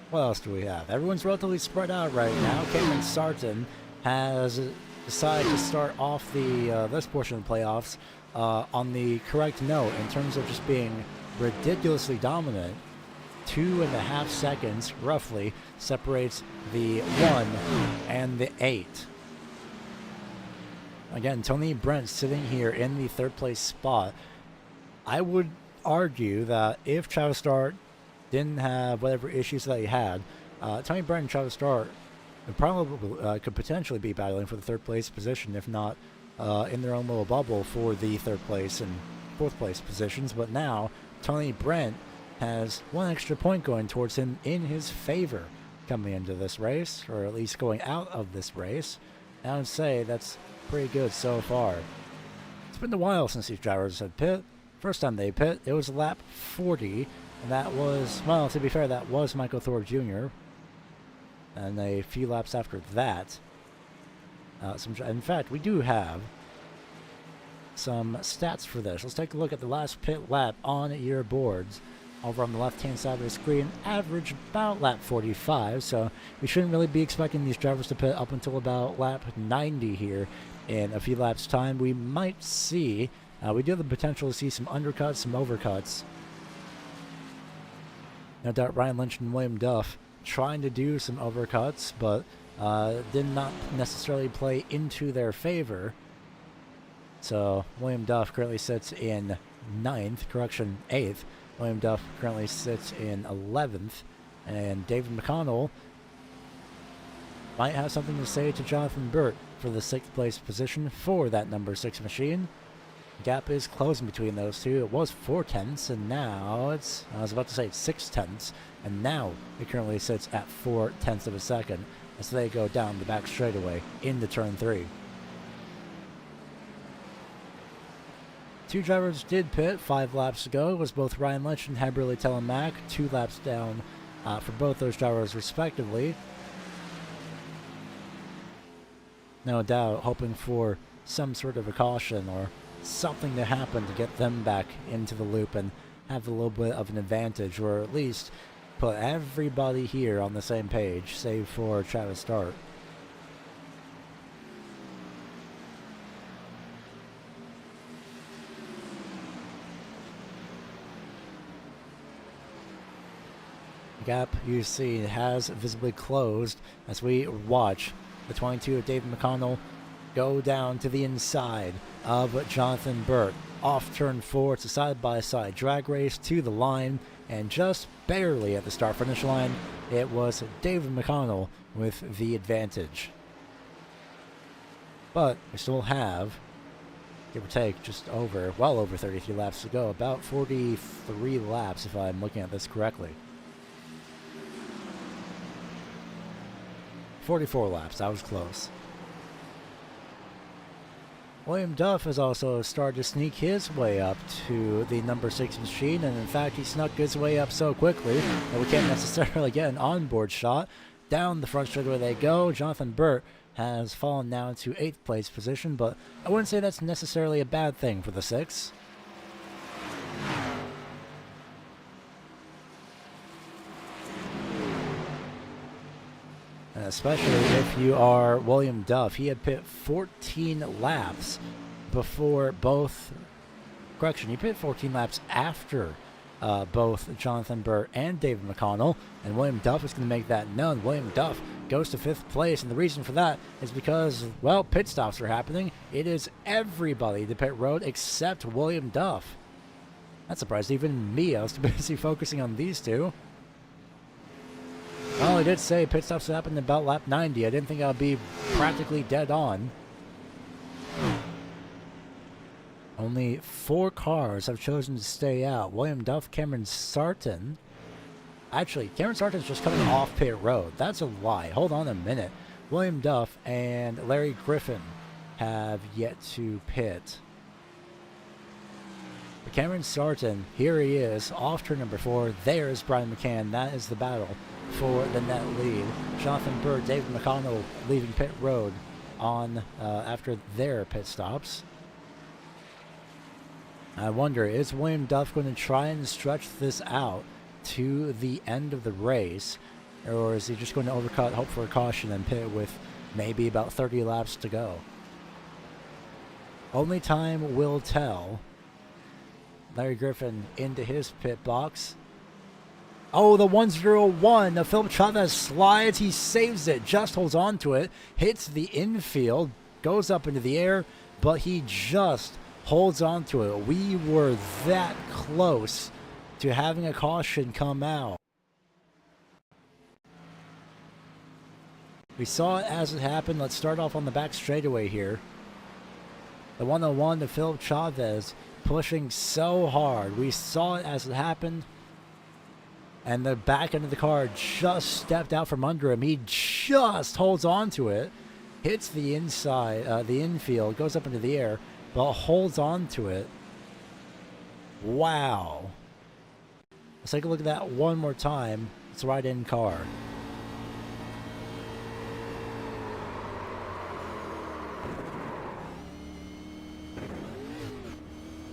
what else do we have? Everyone's relatively spread out right now. Cameron Sarton has decided to start off this portion of the playoffs on the correct note in terms of just being ridiculously dominant. 2.5 seconds, roughly, separates the 1 and the 8. Again, Tony Brent sitting here in the 3rd place spot. I would argue that if Travis Start didn't have whatever issues that he had, Tony Brent and Travis Start probably could potentially be battling for the 3rd place position, if not in their own little bubble for the 3rd place and 4th place positions. But now Tony Brent has 1 extra point going towards him in his favor coming into this race, or at least going out of this race. And I would say that's pretty good so far. It's been a while since these drivers had pit. First time they pit, it was lap 40, and that was, well, to be fair, that was Michael Thorpe Jr. And a few laps after that, in fact, we do have some stats for this. Let's take a look at the last pit lap on your boards. Over on the left-hand side of the screen, average about lap 45, so we shouldn't really be expecting these drivers to pit up until about lap 90 here. In a few laps' time, we might see, we do have the potential to see some undercuts, some overcuts. No doubt Ryan Lynch and William Duff trying to do some overcuts, but did not necessarily play into their favor. So William Duff currently sits in 8th. William Duff currently sits in 11th. And David McConnell might have something to say to Jonathan Burt for the 6th place position for that number 6 machine. Gap is closing between those two. It was 4/10, and now it's, I was about to say it's 6/10, and now it currently sits at 4/10 of a second as they go down the back straightaway into turn 3. 2 drivers did pit 5 laps ago. It was both Ryan Lynch and Hamberley Telemack, 2 laps down for both those drivers respectively. no doubt hoping for some sort of a caution or something to happen to get them back into the loop and have a little bit of an advantage, or at least put everybody here on the same page, save for Travis Start. Gap you see has visibly closed as we watch the 22 of David McConnell go down to the inside of Jonathan Burt. Off turn 4, it's a side-by-side drag race to the line, and just barely at the start-finish line, it was David McConnell with the advantage. But we still have, give or take, just over, well over 33 laps to go, about 43 laps if I'm looking at this correctly. 44 laps, that was close. William Duff has also started to sneak his way up to the number 6 machine, and in fact he snuck his way up so quickly that we can't necessarily get an onboard shot. Down the front straightaway they go. Jonathan Burt has fallen now to 8th place position, but I wouldn't say that's necessarily a bad thing for the 6. Especially if you are William Duff. He had pit 14 laps before both... Correction, he pit 14 laps after both Jonathan Burt and David McConnell, and William Duff is going to make that known. William Duff goes to 5th place, and the reason for that is because, well, pit stops are happening. It is everybody to pit road except William Duff. That surprised even me. I was too busy focusing on these two. Well, he did say pit stops happened about lap 90. I didn't think I would be practically dead on. Only 4 cars have chosen to stay out. William Duff, Cameron Sarton. Actually, Cameron Sarton's just coming off pit road. That's a lie. Hold on a minute. William Duff and Larry Griffin have yet to pit. But Cameron Sarton, here he is, off turn number 4. There's Brian McCann. That is the battle for the net lead. Jonathan Burt, David McConnell leaving pit road on after their pit stops. I wonder, is William Duff going to try and stretch this out to the end of the race, or is he just going to overcut, hope for a caution, and pit with maybe about 30 laps to go? Only time will tell. Larry Griffin into his pit box. Oh, the 101. Now Philip Chavez slides. He saves it. Just holds on to it. Hits the infield. Goes up into the air. But he just holds on to it. We were that close to having a caution come out. We saw it as it happened. Let's start off on the back straightaway here. The 101 to Philip Chavez pushing so hard. We saw it as it happened. And the back end of the car just stepped out from under him. He just holds on to it. Hits the inside, the infield, goes up into the air, but holds on to it. Wow. Let's take a look at that one more time. It's a right-in car.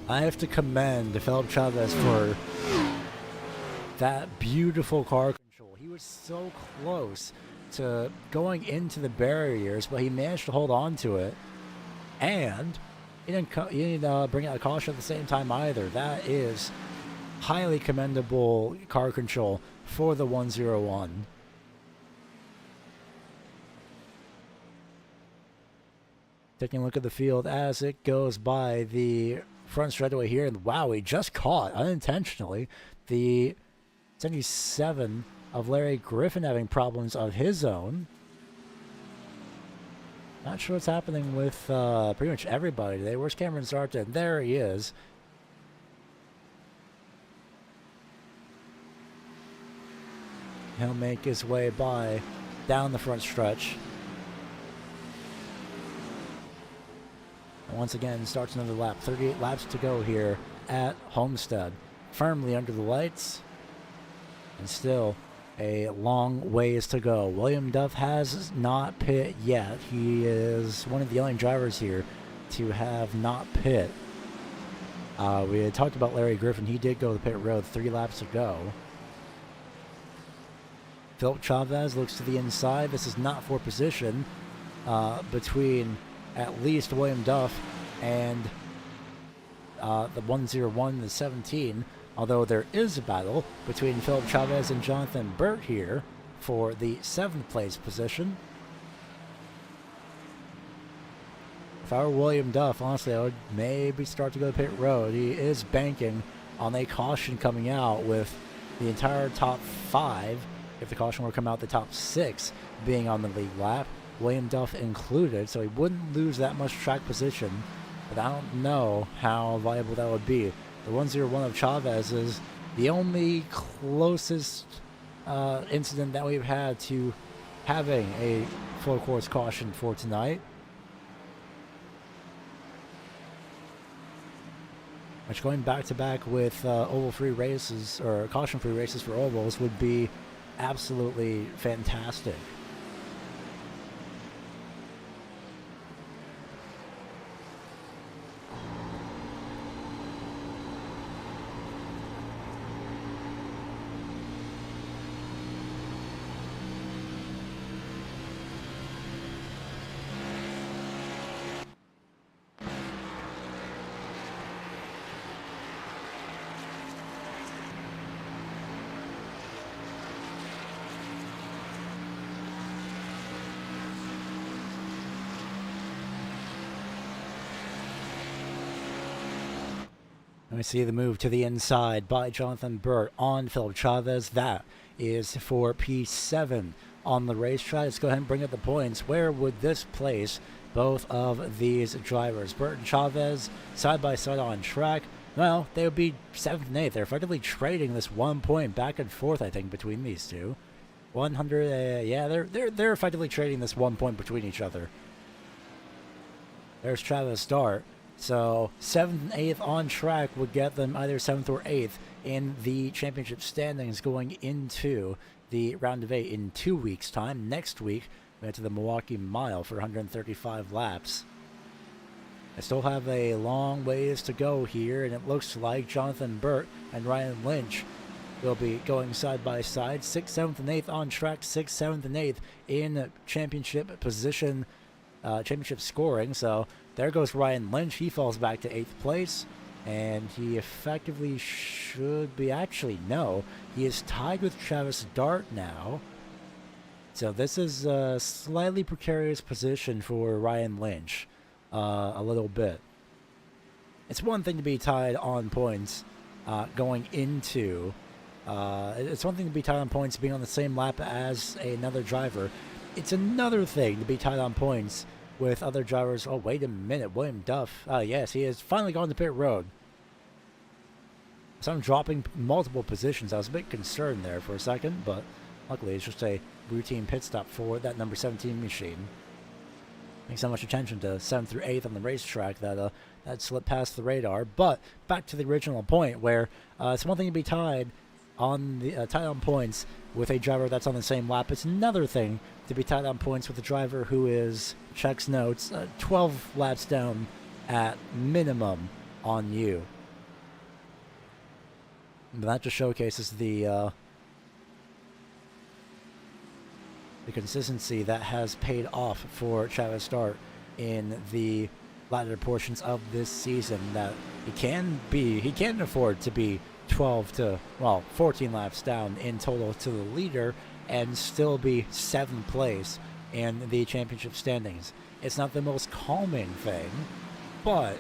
I have to commend Philip Chavez for that beautiful car control. He was so close to going into the barriers, but he managed to hold on to it. And he didn't bring out a caution at the same time either. That is highly commendable car control for the 101. Taking a look at the field as it goes by the front straightaway here, and wow, he just caught unintentionally the 77 of Larry Griffin having problems of his own. Not sure what's happening with pretty much everybody today. Where's Cameron Sarton? There he is. He'll make his way by down the front stretch. And once again, starts another lap. 38 laps to go here at Homestead. Firmly under the lights. And still a long ways to go. William Duff has not pit yet. He is one of the only drivers here to have not pit. We had talked about Larry Griffin. He did go to pit road 3 laps ago. Philip Chavez looks to the inside. This is not for position between at least William Duff and the 101 and the 17, although there is a battle between Philip Chavez and Jonathan Burt here for the 7th place position. If I were William Duff, honestly, I would maybe start to go to pit road. He is banking on a caution coming out, with the entire top 5, if the caution were to come out, the top 6 being on the lead lap, William Duff included, so he wouldn't lose that much track position, but I don't know how viable that would be. The 101 of Chavez is the only closest incident that we've had to having a full course caution for tonight. Which, going back to back with oval-free races, or caution-free races for ovals, would be absolutely fantastic. And we see the move to the inside by Jonathan Burt on Philip Chavez. That is for P7 on the racetrack. Let's go ahead and bring up the points. Where would this place both of these drivers? Burt and Chavez side by side on track. Well, they would be 7th and 8th. They're effectively trading this 1 point back and forth, I think, between these two. 100, yeah, they're effectively trading this 1 point between each other. There's Chavez start. So 7th and 8th on track would get them either 7th or 8th in the championship standings going into the round of 8 in 2 weeks' time. Next week, we head to the Milwaukee Mile for 135 laps. I still have a long ways to go here, and it looks like Jonathan Burt and Ryan Lynch will be going side by side. 6th, 7th, and 8th on track. 6th, 7th, and 8th in championship position, championship scoring. So there goes Ryan Lynch. He falls back to 8th place, and he effectively should be, actually, no, he is tied with Travis Dart now. So this is a slightly precarious position for Ryan Lynch, a little bit. It's one thing to be tied on points going into, it's one thing to be tied on points being on the same lap as another driver. It's another thing to be tied on points with other drivers. Oh, wait a minute. William Duff. Yes, he has finally gone to pit road. So I'm dropping multiple positions. I was a bit concerned there for a second, but luckily it's just a routine pit stop for that number 17 machine. Paying so much attention to 7th through 8th on the racetrack that that slipped past the radar. But back to the original point, where it's one thing to be tied on the tied on points with a driver that's on the same lap. It's another thing to be tied on points with a driver who is, checks notes, 12 laps down at minimum on you. And that just showcases the consistency that has paid off for Travis Dart in the latter portions of this season, that he can afford to be 12 to, well, 14 laps down in total to the leader and still be 7th place in the championship standings. It's not the most calming thing, but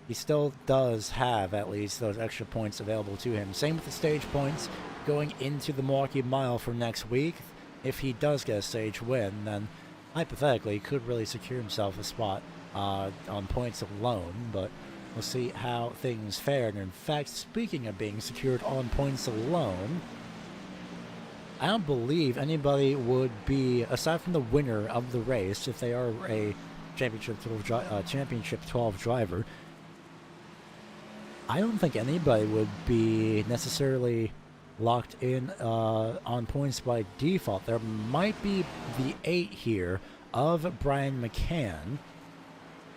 he still does have at least those extra points available to him. Same with the stage points going into the Milwaukee Mile for next week. If he does get a stage win, then hypothetically he could really secure himself a spot on points alone, but we'll see how things fare. And in fact, speaking of being secured on points alone, I don't believe anybody would be, aside from the winner of the race, if they are a championship 12 driver, I don't think anybody would be necessarily locked in on points by default. There might be the 8 here of Brian McCann.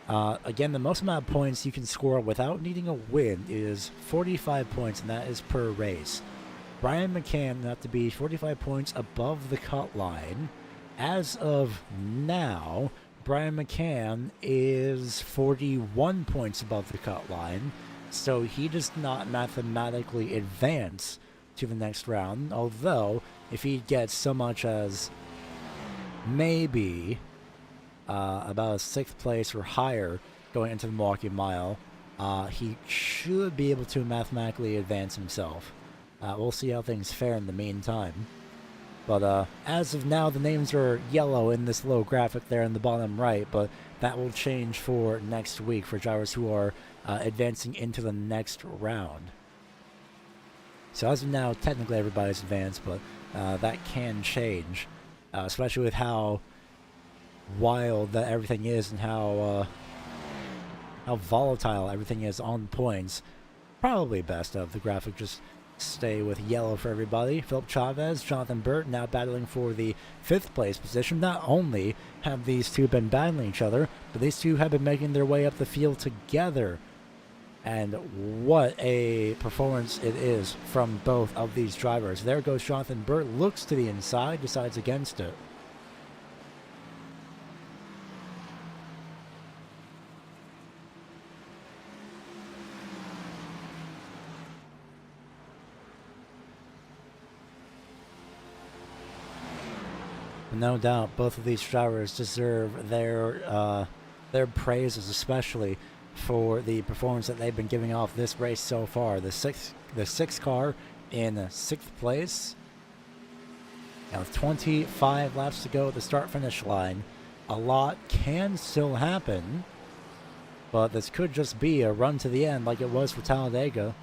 Again, the most amount of points you can score without needing a win is 45 points, and that is per race. Brian McCann have to be 45 points above the cut line. As of now, Brian McCann is 41 points above the cut line, so he does not mathematically advance to the next round, although if he gets so much as maybe about a 6th place or higher going into the Milwaukee Mile, he should be able to mathematically advance himself. We'll see how things fare in the meantime. But as of now, the names are yellow in this little graphic there in the bottom right, but that will change for next week for drivers who are advancing into the next round. So as of now, technically everybody's advanced, but that can change, especially with how wild that everything is and how volatile everything is on points. Probably best of the graphic just stay with yellow for everybody. Philip Chavez, Jonathan Burt now battling for the 5th place position. Not only have these two been battling each other, but these two have been making their way up the field together. And what a performance it is from both of these drivers. There goes Jonathan Burt, looks to the inside, decides against it. No doubt, both of these drivers deserve their praises, especially for the performance that they've been giving off this race so far. The sixth car in 6th place. Now with 25 laps to go at the start-finish line, a lot can still happen, but this could just be a run to the end like it was for Talladega.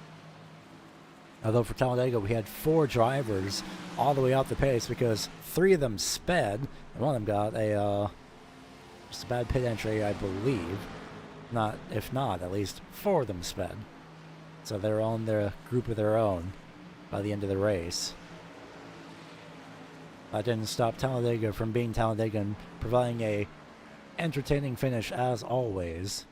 Although for Talladega, we had 4 drivers all the way out the pace because 3 of them sped, and one of them got just a bad pit entry, I believe. If not, at least 4 of them sped. So they're on their group of their own by the end of the race. That didn't stop Talladega from being Talladega and providing a entertaining finish as always.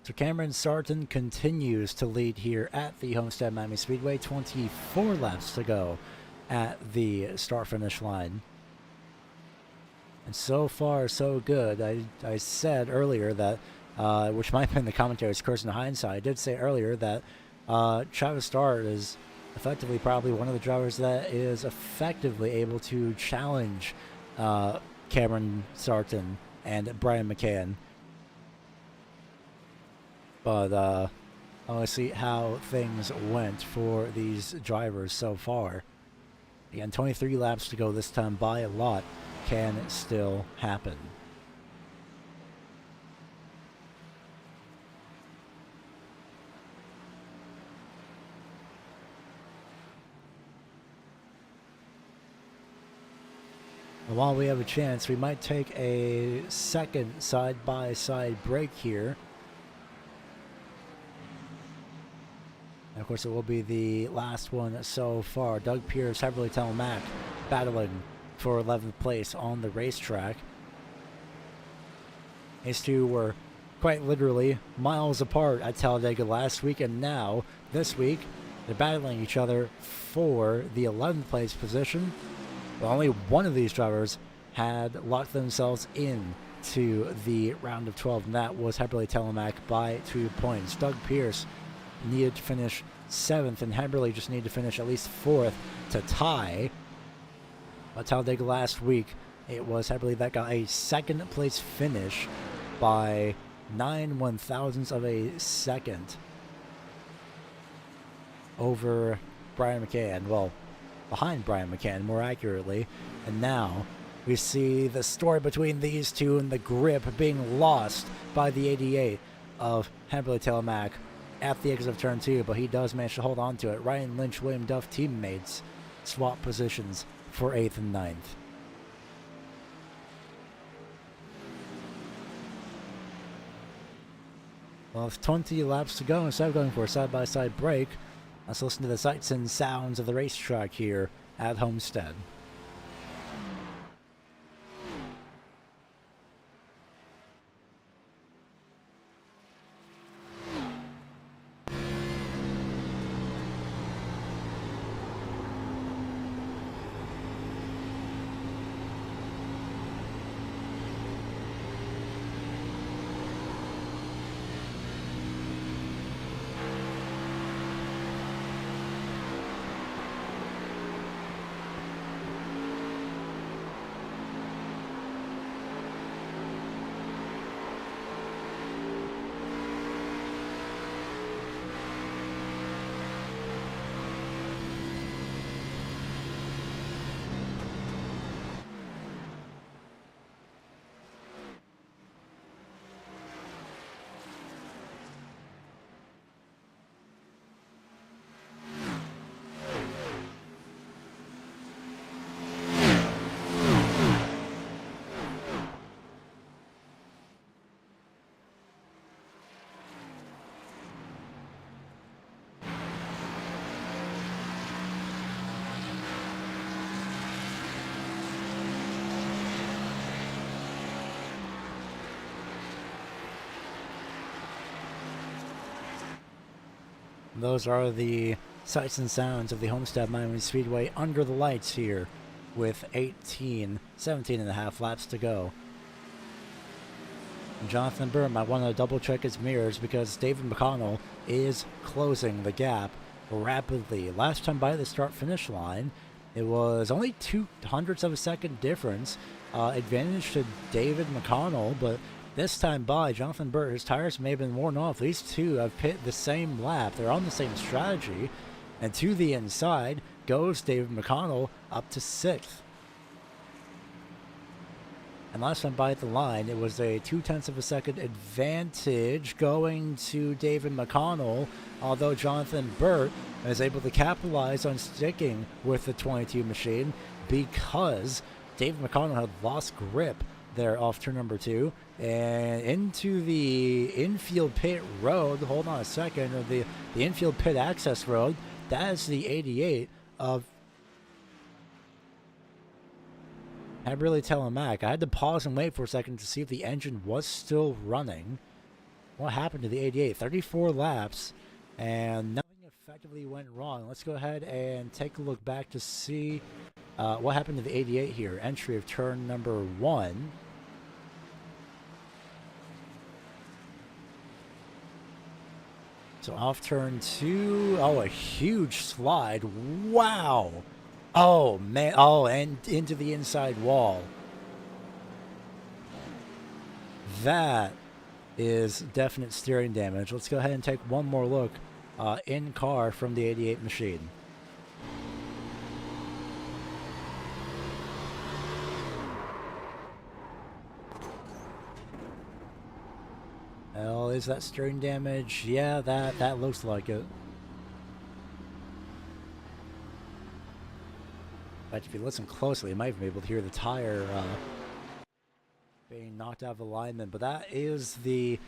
So Cameron Sarton continues to lead here at the Homestead Miami Speedway. 24 laps to go at the start-finish line. And so far, so good. I said earlier that, which might have been the commentary's curse in hindsight, I did say earlier that Travis Start is effectively probably one of the drivers that is effectively able to challenge Cameron Sarton and Brian McCann. But I want to see how things went for these drivers so far. Again, 23 laps to go this time by a lot can still happen. And while we have a chance, we might take a second side-by-side break here. And of course, it will be the last one so far. Doug Pierce, Heverly Telemack battling for 11th place on the racetrack. These two were quite literally miles apart at Talladega last week, and now, this week, they're battling each other for the 11th place position. But only one of these drivers had locked themselves in to the round of 12, and that was Heverly Telemack by 2 points. Doug Pierce needed to finish 7th, and Heberly just needed to finish at least 4th to tie. But Talladega last week, it was Heberly that got a 2nd place finish by 9 1/1000ths of a second over Brian McCann. Well, behind Brian McCann, more accurately. And now we see the story between these two and the grip being lost by the 88 of Heberly Telemack at the exit of turn 2, but he does manage to hold on to it. Ryan Lynch, William Duff teammates swap positions for 8th and 9th. Well, with 20 laps to go, instead of going for a side-by-side break, let's listen to the sights and sounds of the racetrack here at Homestead. Those are the sights and sounds of the Homestead Miami Speedway under the lights here with 17 and a half laps to go. And Jonathan Burt might want to double check his mirrors because David McConnell is closing the gap rapidly. Last time by the start-finish line, it was only 0.02 of a second difference. Advantage to David McConnell, but this time by, Jonathan Burt, his tires may have been worn off. These two have pit the same lap. They're on the same strategy. And to the inside goes David McConnell up to 6th. And last time by at the line, it was a 0.2 of a second advantage going to David McConnell, although Jonathan Burt is able to capitalize on sticking with the 22 machine because David McConnell had lost grip there off turn number 2 and into the infield pit road. Hold on a second, or the infield pit access road. That is the 88 of Haberly Telemac. I had to pause and wait for a second to see if the engine was still running. What happened to the 88? 34 laps and nothing effectively went wrong. Let's go ahead and take a look back to see what happened to the 88 here. Entry of turn number 1. So off turn 2. Oh, a huge slide. Wow. Oh, man. Oh, and into the inside wall. That is definite steering damage. Let's go ahead and take one more look in car from the 88 machine. Well, is that steering damage? Yeah, that looks like it. In fact, if you listen closely, you might even be able to hear the tire being knocked out of alignment. But that is the...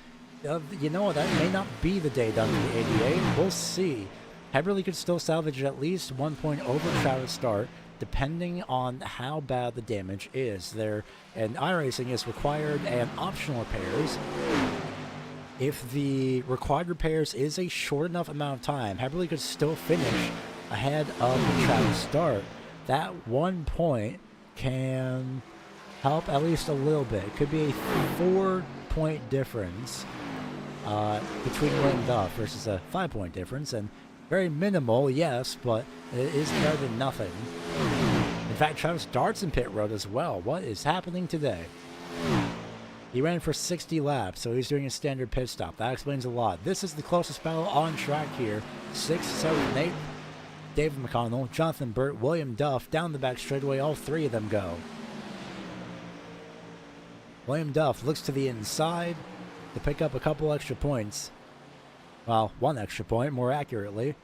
you know what? That may not be the day done to the 88. We'll see. Heberly could still salvage at least 1 point over Travis Start, depending on how bad the damage is. And iRacing is required and optional repairs. If the required repairs is a short enough amount of time, Heberly could still finish ahead of Travis Start. That 1 point can help at least a little bit. It could be a 4-point difference between William Duff versus a 5-point difference. And very minimal, yes, but it is better than nothing. In fact, Travis Start's in pit road as well. What is happening today? He ran for 60 laps, so he's doing a standard pit stop. That explains a lot. This is the closest battle on track here. 6th, 7th, and 8th. David McConnell, Jonathan Burt, William Duff, down the back straightaway, all three of them go. William Duff looks to the inside to pick up a couple extra points. Well, 1 extra point, more accurately.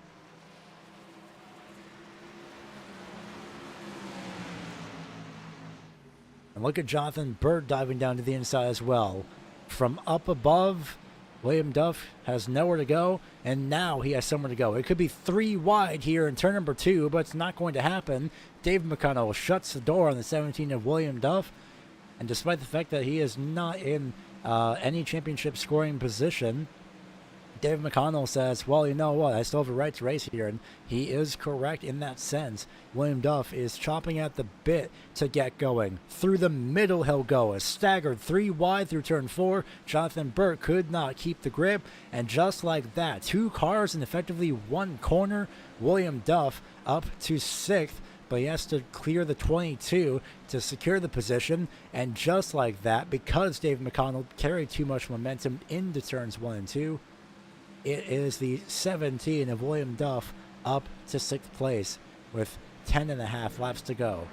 And look at Jonathan Burt diving down to the inside as well. From up above, William Duff has nowhere to go, and now he has somewhere to go. It could be 3 wide here in turn number 2, but it's not going to happen. David McConnell shuts the door on the 17 of William Duff, and despite the fact that he is not in any championship scoring position, David McConnell says, well, you know what, I still have a right to race here, and he is correct in that sense. William Duff is chopping at the bit to get going. Through the middle he'll go, a staggered 3 wide through turn 4. Jonathan Burt could not keep the grip, and just like that, 2 cars in effectively 1 corner. William Duff up to 6th, but he has to clear the 22 to secure the position, and just like that, because David McConnell carried too much momentum into turns 1 and 2, it is the 17 of William Duff up to 6th place with 10.5 laps to go.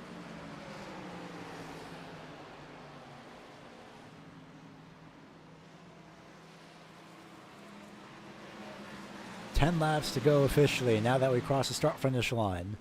Ten laps to go officially now that we cross the start-finish line.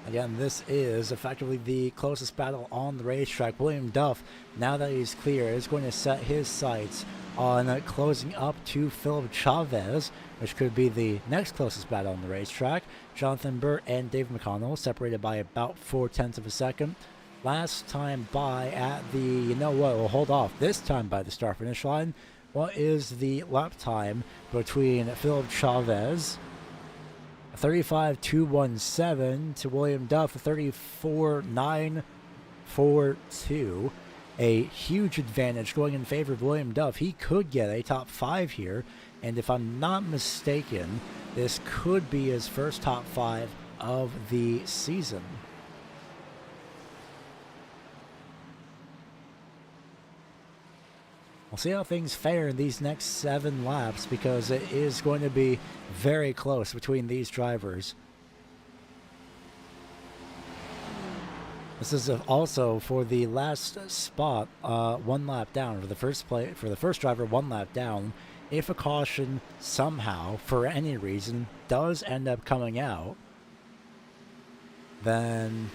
Again, this is effectively the closest battle on the racetrack. William Duff, now that he's clear, is going to set his sights on closing up to Philip Chavez, which could be the next closest battle on the racetrack. Jonathan Burt and Dave McConnell separated by about 0.4 of a second. Last time by at the, you know what, we'll hold off. This time by the start-finish line, what is the lap time between Philip Chavez, 35.217, to William Duff, 34.942. A huge advantage going in favor of William Duff. He could get a top 5 here, and if I'm not mistaken, this could be his first top 5 of the season. We'll see how things fare in these next 7 laps, because it is going to be very close between these drivers. This is also for the last spot, 1 lap down. For the first driver, 1 lap down. If a caution somehow, for any reason, does end up coming out, then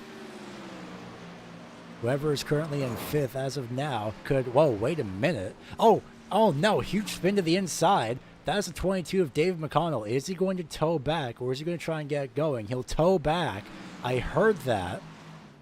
whoever is currently in 5th as of now could... Whoa, wait a minute. Oh no, huge spin to the inside. That's a 22 of David McConnell. Is he going to tow back, or is he going to try and get going? He'll tow back. I heard that.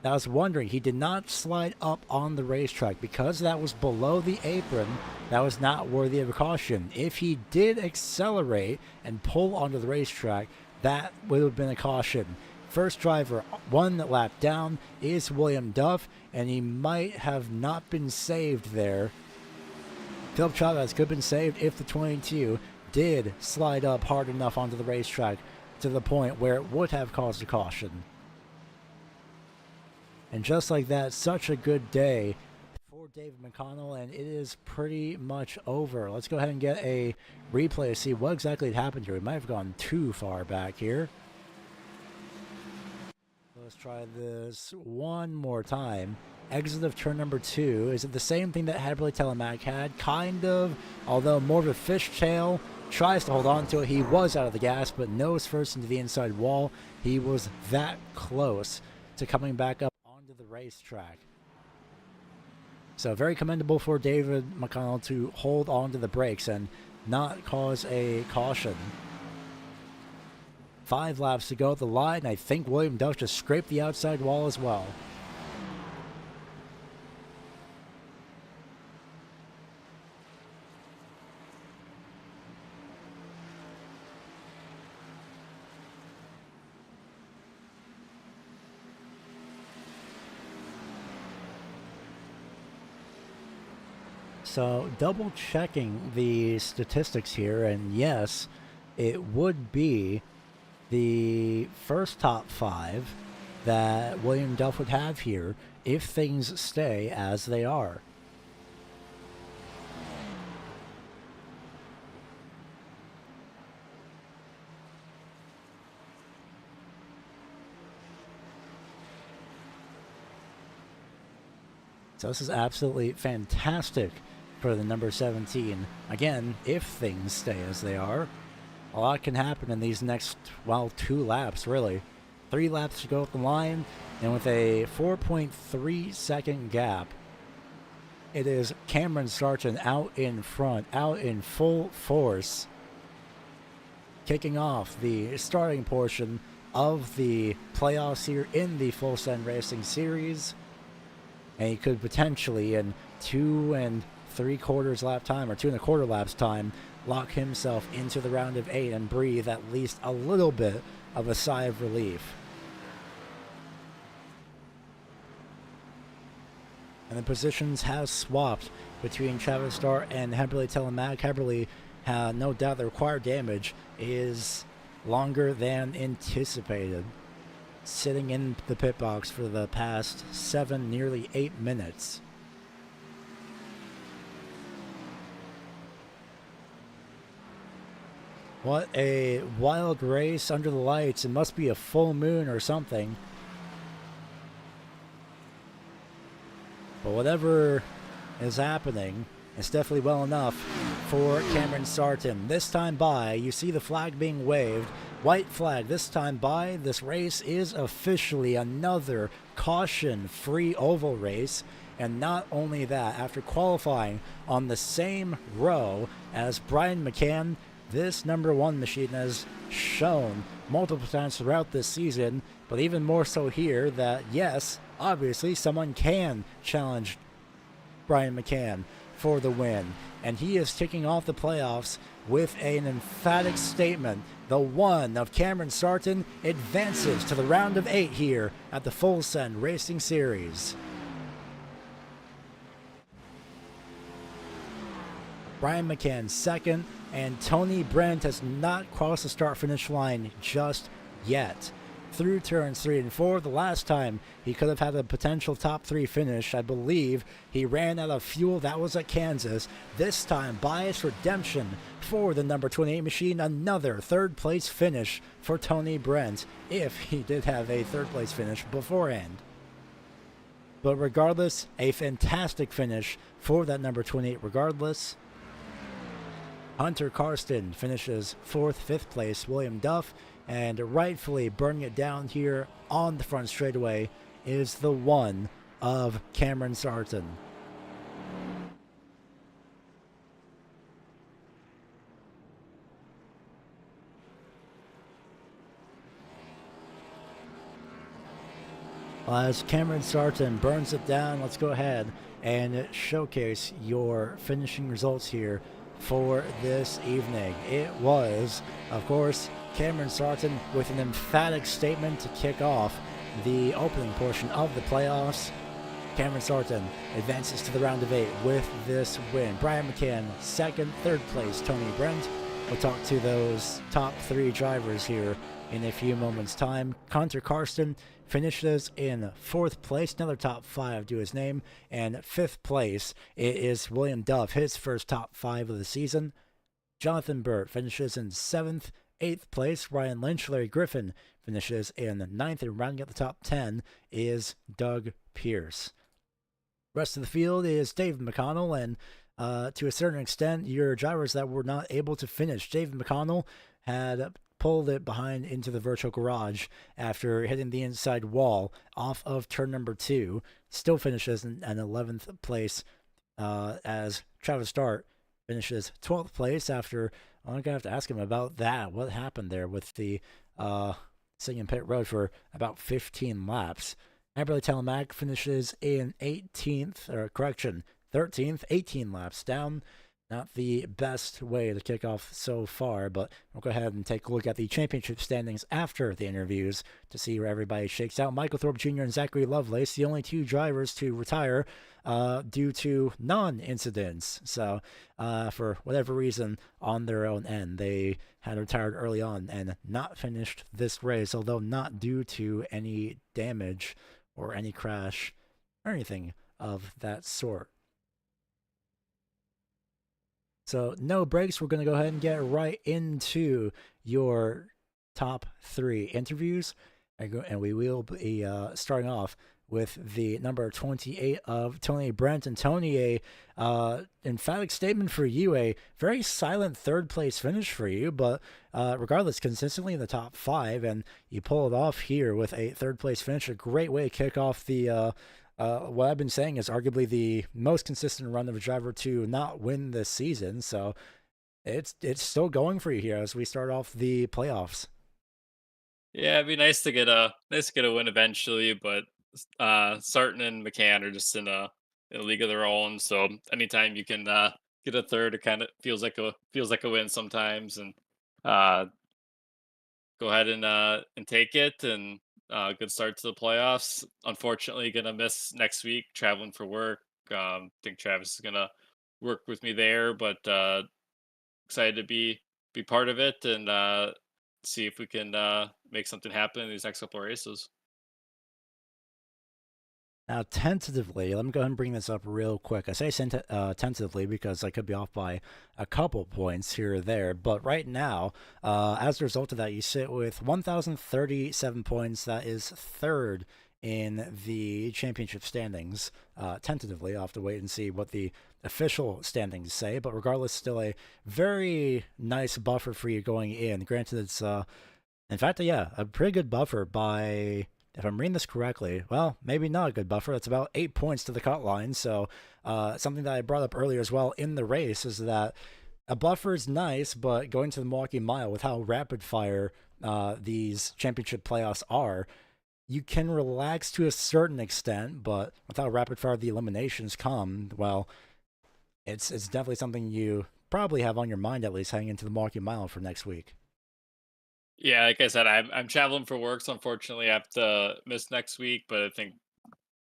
I was wondering, he did not slide up on the racetrack. Because that was below the apron, that was not worthy of a caution. If he did accelerate and pull onto the racetrack, that would have been a caution. First driver 1 lap down is William Duff, and he might have not been saved there. Philip Chavez could have been saved if the 22 did slide up hard enough onto the racetrack to the point where it would have caused a caution. And just like that, such a good day for David McConnell, and it is pretty much over. Let's go ahead and get a replay to see what exactly had happened here. We might have gone too far back here. Let's try this one more time. Exit of turn number 2. Is it the same thing that Hadley Telemac had? Kind of, although more of a fishtail. Tries to hold on to it. He was out of the gas, but nose first into the inside wall. He was that close to coming back up onto the racetrack. So very commendable for David McConnell to hold on to the brakes and not cause a caution. 5 laps to go at the line, and I think William Duff just scraped the outside wall as well. So double checking the statistics here, and yes, it would be the first top 5 that William Duff would have here if things stay as they are. So this is absolutely fantastic for the number 17. Again, if things stay as they are. a lot can happen in these next, well, 2 laps, really. 3 laps to go up the line, and with a 4.3 second gap, it is Cameron Sargent out in front, out in full force, kicking off the starting portion of the playoffs here in the Full Send Racing Series. And he could potentially, in 2 3/4 lap time, or 2 1/4 laps time, lock himself into the round of 8 and breathe at least a little bit of a sigh of relief. And the positions have swapped between Travis Start and Heberly Telemac. Heberly, no doubt the required damage is longer than anticipated, sitting in the pit box for the past 7, nearly 8 minutes. What a wild race under the lights. It must be a full moon or something. But whatever is happening, it's definitely well enough for Cameron Sargent. This time by, you see the flag being waved. White flag this time by. This race is officially another caution-free oval race. And not only that, after qualifying on the same row as Brian McCann, this number 1 machine has shown multiple times throughout this season, but even more so here, that yes, obviously someone can challenge Brian McCann for the win. And he is kicking off the playoffs with an emphatic statement. The one of Cameron Sargent advances to the round of 8 here at the Full Send Racing Series. Brian McCann second, and Tony Brent has not crossed the start-finish line just yet. Through turns 3 and 4, the last time he could have had a potential top 3 finish, I believe he ran out of fuel. That was at Kansas. This time, bias redemption for the number 28 machine. Another third-place finish for Tony Brent, if he did have a third-place finish beforehand. But regardless, a fantastic finish for that number 28 regardless. Hunter Karsten finishes 4th, 5th place. William Duff, and rightfully burning it down here on the front straightaway, is the one of Cameron Sargent. As Cameron Sargent burns it down, let's go ahead and showcase your finishing results here for this evening. It was, of course, Cameron Sargent with an emphatic statement to kick off the opening portion of the playoffs. Cameron Sargent advances to the round of 8 with this win. Brian McCann second, 3rd place Tony Brent. We'll talk to those top 3 drivers here in a few moments' time. Hunter Karsten finishes in 4th place, another top 5 to his name, and 5th place it is William Duff, his first top 5 of the season. Jonathan Burt finishes in 7th, 8th place. Ryan Lynch, Larry Griffin finishes in 9th, and rounding out the top 10 is Doug Pierce. Rest of the field is David McConnell, and to a certain extent, your drivers that were not able to finish. David McConnell had pulled it behind into the virtual garage after hitting the inside wall off of turn number 2. Still finishes in an 11th place as Travis Start finishes 12th place after, I'm going to have to ask him about that. What happened there with the sitting in pit road for about 15 laps. Heberly Telemac finishes in 13th, 18 laps down. Not the best way to kick off so far, but we'll go ahead and take a look at the championship standings after the interviews to see where everybody shakes out. Michael Thorpe Jr. and Zachary Lovelace, the only 2 drivers to retire due to non-incidents. So for whatever reason, on their own end, they had retired early on and not finished this race, although not due to any damage or any crash or anything of that sort. So no breaks. We're going to go ahead and get right into your top 3 interviews. And we will be starting off with the number 28 of Tony Brent. And Tony, a emphatic statement for you, a very silent third place finish for you, but regardless, consistently in the top 5, and you pull it off here with a third place finish. A great way to kick off the what I've been saying is arguably the most consistent run of a driver to not win this season. So it's still going for you here as we start off the playoffs. Yeah, it'd be nice to get a win eventually, but Sarton and McCann are just in a league of their own. So anytime you can get a third, it kind of feels like a win sometimes. And uh, go ahead and take it. And good start to the playoffs. Unfortunately, gonna miss next week traveling for work. Think Travis is gonna work with me there, but excited to be part of it and see if we can make something happen in these next couple of races. Now, tentatively, let me go ahead and bring this up real quick. I say tentatively because I could be off by a couple points here or there. But right now, as a result of that, you sit with 1,037 points. That is third in the championship standings. Tentatively, I'll have to wait and see what the official standings say. But regardless, still a very nice buffer for you going in. Granted, it's, in fact, yeah, a pretty good buffer by... If I'm reading this correctly, well, maybe not a good buffer. That's about 8 points to the cut line. So something that I brought up earlier as well in the race is that a buffer is nice, but going to the Milwaukee Mile with how rapid fire these championship playoffs are, you can relax to a certain extent, but with how rapid fire the eliminations come, well, it's definitely something you probably have on your mind at least heading into the Milwaukee Mile for next week. Yeah, like I said, I'm traveling for work, so unfortunately I have to miss next week. But I think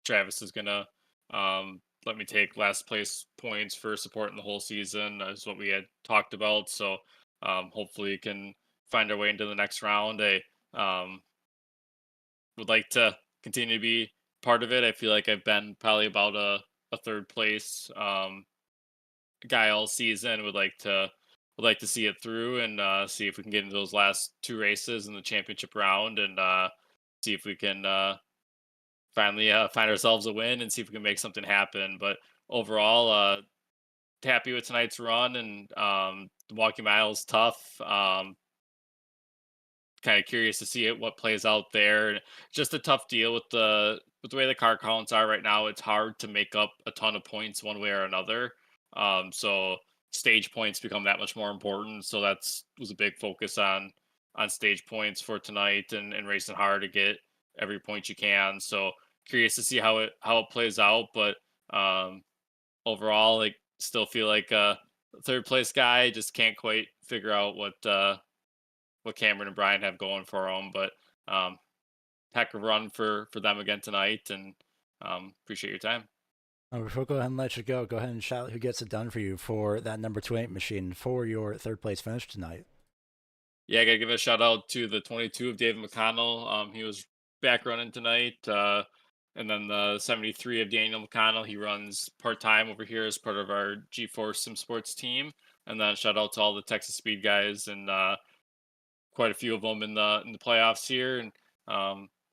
Travis is gonna let me take last place points for supporting the whole season. Is what we had talked about. So hopefully we can find our way into the next round. I would like to continue to be part of it. I feel like I've been probably about a third place guy all season. Would like to see it through and see if we can get into those last 2 races in the championship round and see if we can finally find ourselves a win and see if we can make something happen. But overall, happy with tonight's run and the Milwaukee Mile is tough. Kind of curious to see what plays out there. Just a tough deal with the way the car counts are right now. It's hard to make up a ton of points one way or another. So stage points become that much more important. So was a big focus on stage points for tonight and racing hard to get every point you can. So curious to see how it plays out. But overall, like still feel like a third place guy. Just can't quite figure out what Cameron and Brian have going for them. But heck of a run for them again tonight, and appreciate your time. Before I go ahead and let you go ahead and shout who gets it done for you for that number 28 machine for your third place finish tonight. Yeah, I got to give a shout out to the 22 of David McConnell. He was back running tonight. And then the 73 of Daniel McConnell. He runs part-time over here as part of our G4 Sim Sports team. And then shout out to all the Texas Speed guys and quite a few of them in the playoffs here. And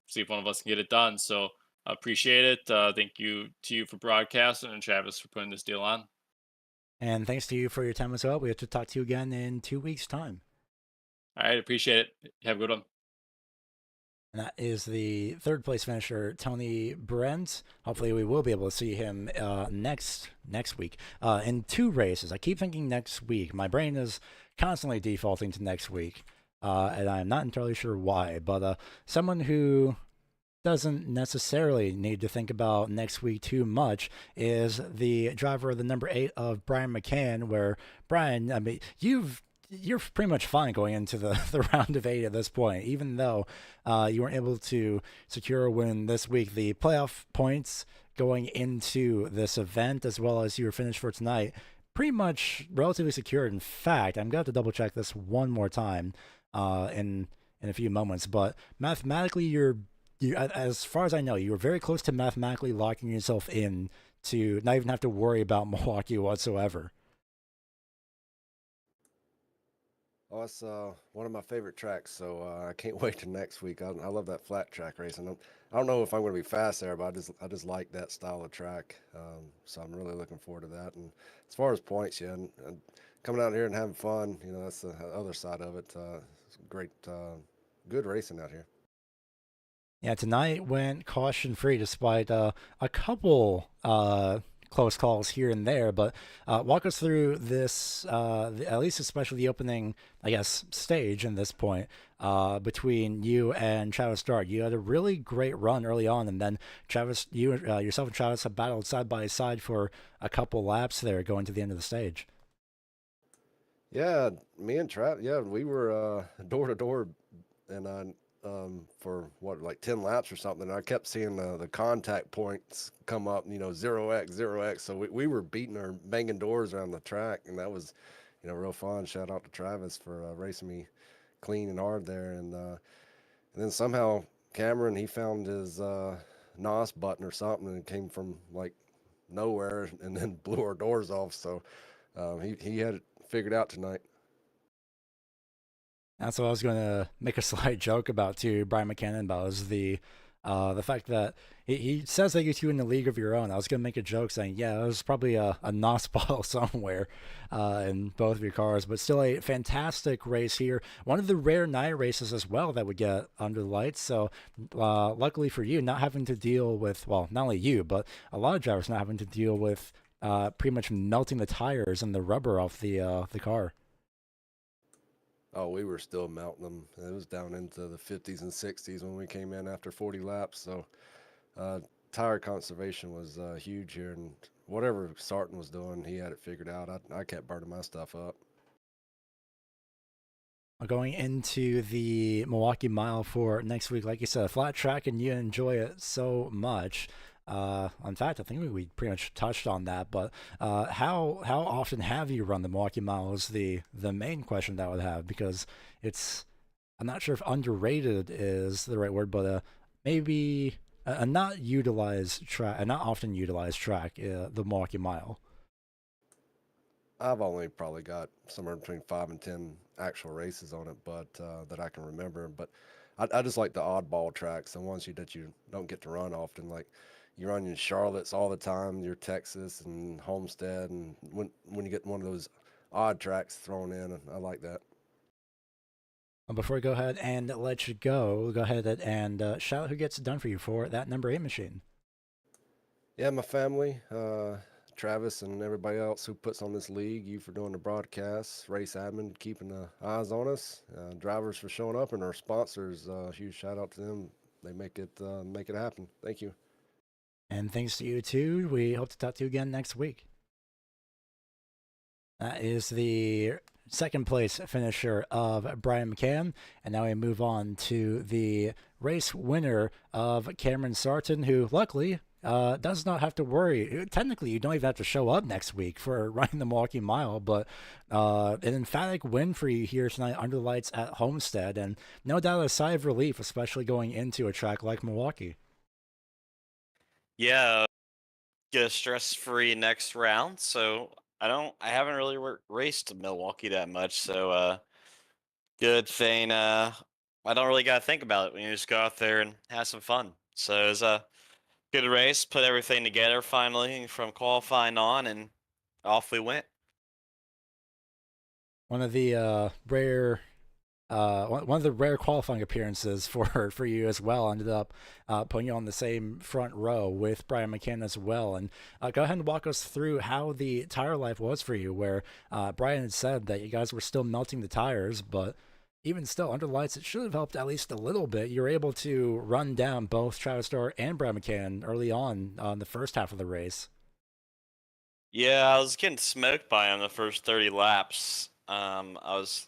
see if one of us can get it done. So appreciate it. Thank you to you for broadcasting and Travis for putting this deal on. And thanks to you for your time as well. We have to talk to you again in 2 weeks' time. All right, appreciate it. Have a good one. And that is the third place finisher, Tony Brent. Hopefully we will be able to see him next week in 2 races. I keep thinking next week. My brain is constantly defaulting to next week, and I'm not entirely sure why. But someone who doesn't necessarily need to think about next week too much is the driver of the number 8 of Brian McCann, where Brian, I mean, you're pretty much fine going into the round of 8 at this point, even though you weren't able to secure a win this week. The playoff points going into this event, as well as your finish for tonight, pretty much relatively secured. In fact, I'm going to have to double check this one more time in a few moments, but mathematically you, as far as I know, you were very close to mathematically locking yourself in to not even have to worry about Milwaukee whatsoever. Oh, it's one of my favorite tracks, so I can't wait to next week. I love that flat track racing. I don't know if I'm going to be fast there, but I just like that style of track. So I'm really looking forward to that. And as far as points, yeah, and coming out here and having fun, that's the other side of it. It's great, good racing out here. Yeah, tonight went caution free despite a couple close calls here and there. But walk us through this, at least especially the opening, I guess, stage in this point between you and Travis Dart. You had a really great run early on, and then Travis, yourself and Travis have battled side by side for a couple laps there going to the end of the stage. Yeah, me and Trav, yeah, we were door to door, and I for what like 10 laps or something. And I kept seeing the contact points come up, 0x 0x. So we were beating or banging doors around the track, and that was real fun. Shout out to Travis for racing me clean and hard there, and then somehow Cameron he found his NOS button or something, and it came from like nowhere, and then blew our doors off. So he had it figured out tonight. That's what I was going to make a slight joke about too, Brian McCannon, about is the fact that he says that you two in the league of your own. I was going to make a joke saying, yeah, there's probably a NOS bottle somewhere in both of your cars, but still a fantastic race here. One of the rare night races as well that would get under the lights. So luckily for you, not having to deal with, well, not only you, but a lot of drivers not having to deal with pretty much melting the tires and the rubber off the car. Oh, we were still melting them. It was down into the 50s and 60s when we came in after 40 laps. So uh, tire conservation was huge here, and whatever Sarton was doing, he had it figured out. I kept burning my stuff up. Going into the Milwaukee Mile for next week, like you said, a flat track, and you enjoy it so much. In fact, I think we pretty much touched on that. But how often have you run the Milwaukee Mile is the main question that I would have, because it's, I'm not sure if underrated is the right word, but maybe a not utilized track, a not often utilized track, the Milwaukee Mile. I've only probably got somewhere between 5 and 10 actual races on it, but that I can remember. But I just like the oddball tracks, the ones that you don't get to run often. Like you run in Charlotte's all the time, your Texas and Homestead, and when you get one of those odd tracks thrown in, I like that. Before we go ahead and let you go ahead and shout out who gets it done for you for that number 8 machine. Yeah, my family, Travis, and everybody else who puts on this league. You for doing the broadcasts, race admin keeping the eyes on us, drivers for showing up, and our sponsors. Huge shout out to them. They make it happen. Thank you. And thanks to you too. We hope to talk to you again next week. That is the second place finisher of Brian McCann. And now we move on to the race winner of Cameron Sarton, who luckily does not have to worry. Technically, you don't even have to show up next week for running the Milwaukee Mile, but an emphatic win for you here tonight under the lights at Homestead. And no doubt a sigh of relief, especially going into a track like Milwaukee. Yeah, get a stress-free next round. So I haven't really raced Milwaukee that much. So good thing I don't really got to think about it when you just go out there and have some fun. So it was a good race, put everything together finally from qualifying on, and off we went. One of the rare one of the rare qualifying appearances for you as well ended up putting you on the same front row with Brian McCann as well. And go ahead and walk us through how the tire life was for you, where Brian had said that you guys were still melting the tires, but even still, under the lights, it should have helped at least a little bit. You were able to run down both Travis Dart and Brian McCann early on the first half of the race. Yeah, I was getting smoked by him the first 30 laps. I was